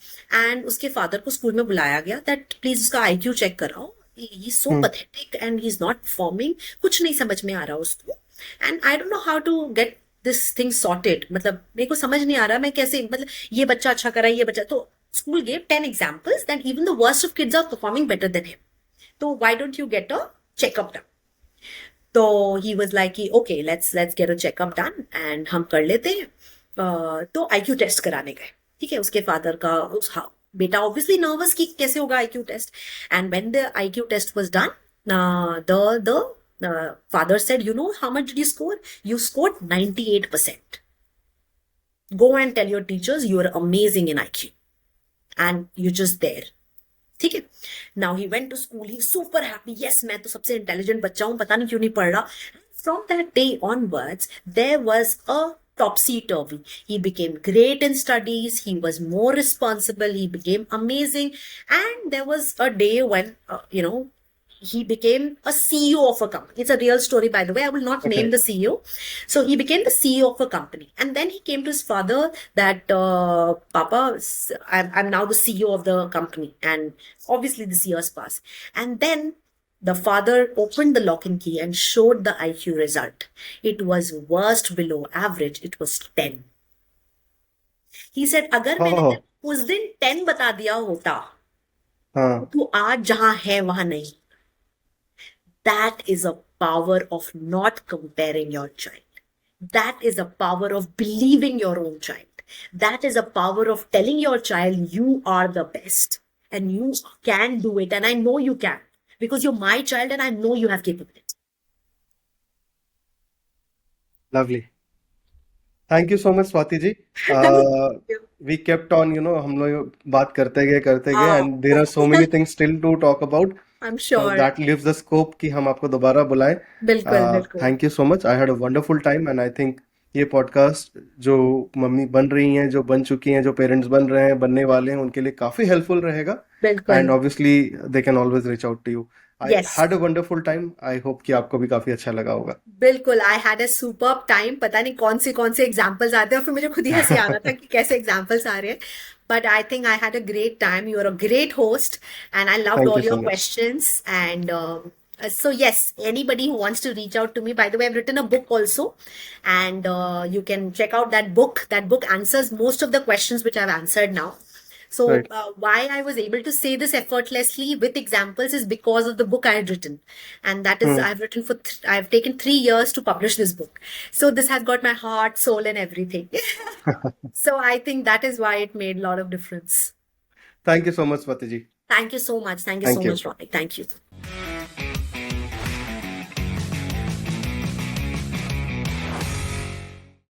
Speaker 2: and उसके father को school में बुलाया गया that please उसका IQ check कराओ. He's so pathetic and he's not performing. कुछ नहीं समझ में आ रहा उसको. And I don't know how to get this thing sorted. मतलब मेरे को समझ नहीं आ रहा मैं कैसे, मतलब ये बच्चा अच्छा करा, ये बच्चा तो. School gave 10 examples that even the worst of kids are performing better than him. So why don't you get a checkup done? So he was like, okay, let's get a checkup done and हम कर लेते हैं. तो IQ test कराने गए. ठीक है, उसके फादर का बेटा obviously nervous कि कैसे होगा IQ test. And when the IQ test was done, the father said, you know how much did you score? You scored 98%. Go and tell your teachers you are amazing in IQ and you're just there. ठीक है. Now he went to school. He's super happy. Yes, मैं तो सबसे intelligent बच्चा हूँ. पता नहीं क्यों नहीं पढ़ रहा. From that day onwards, there was a topsy-turvy. He became great in studies. He was more responsible. He became amazing. And there was a day when, he became a CEO of a company. It's a real story, by the way. I will not
Speaker 1: Okay.
Speaker 2: name the CEO. So he became the CEO of a company. And then he came to his father that, Papa, I'm now the CEO of the company. And obviously this years passed. And then the father opened the lock and key and showed the IQ result. It was worst below average. It was 10. He said, अगर मैंने
Speaker 1: Oh,
Speaker 2: उस दिन 10 बता दिया होता,
Speaker 1: हाँ.
Speaker 2: तो आज जहां है वहां नहीं. That is a power of not comparing your child. That is a power of believing your own child. That is a power of telling your child you are the best and you can do it. And I know you can because you're my child and I know you have capability.
Speaker 1: Lovely. Thank you so much, Swati ji. We kept on, हम लोग बात करते गए and there are so many things still to talk about.
Speaker 2: I'm
Speaker 1: So
Speaker 2: sure.
Speaker 1: that leaves the scope कि हम आपको दोबारा बुलाएं.
Speaker 2: बिल्कुल बिल्कुल.
Speaker 1: Thank you so much. I had a wonderful time and I think ये पॉडकास्ट जो मम्मी बन रही हैं, जो बन चुकी हैं, जो पेरेंट्स बन रहे हैं, बनने वाले हैं, उनके लिए काफी हेल्पफुल रहेगा.
Speaker 2: बिल्कुल.
Speaker 1: And obviously they can always reach out to you. I
Speaker 2: Yes.
Speaker 1: had a wonderful time. I hope कि आपको भी काफी अच्छा लगा होगा.
Speaker 2: बिल्कुल. I had a superb time. पता नहीं कौन से एग्जाम्पल्स आते हैं और फिर मुझे खुद ही हंसी आ रहा था कि कैसे एग्जाम्पल्स आ रहे हैं. But I think I had a great time. You are a great host, and I loved
Speaker 1: Thank
Speaker 2: all
Speaker 1: you so
Speaker 2: your
Speaker 1: much.
Speaker 2: questions. And so yes, anybody who wants to reach out to me. By the way, I've written a book also, and you can check out that book. That book answers most of the questions which I've answered now. So
Speaker 1: Right.
Speaker 2: why I was able to say this effortlessly with examples is because of the book I had written, and that is I've written for I've taken 3 years to publish this book. So this has got my heart, soul, and everything. So I think that is why it made a lot of difference.
Speaker 1: Thank you so much, Swati ji.
Speaker 2: Thank you so much. Thank you
Speaker 1: Thank
Speaker 2: so
Speaker 1: you.
Speaker 2: much, Ronik. Thank you.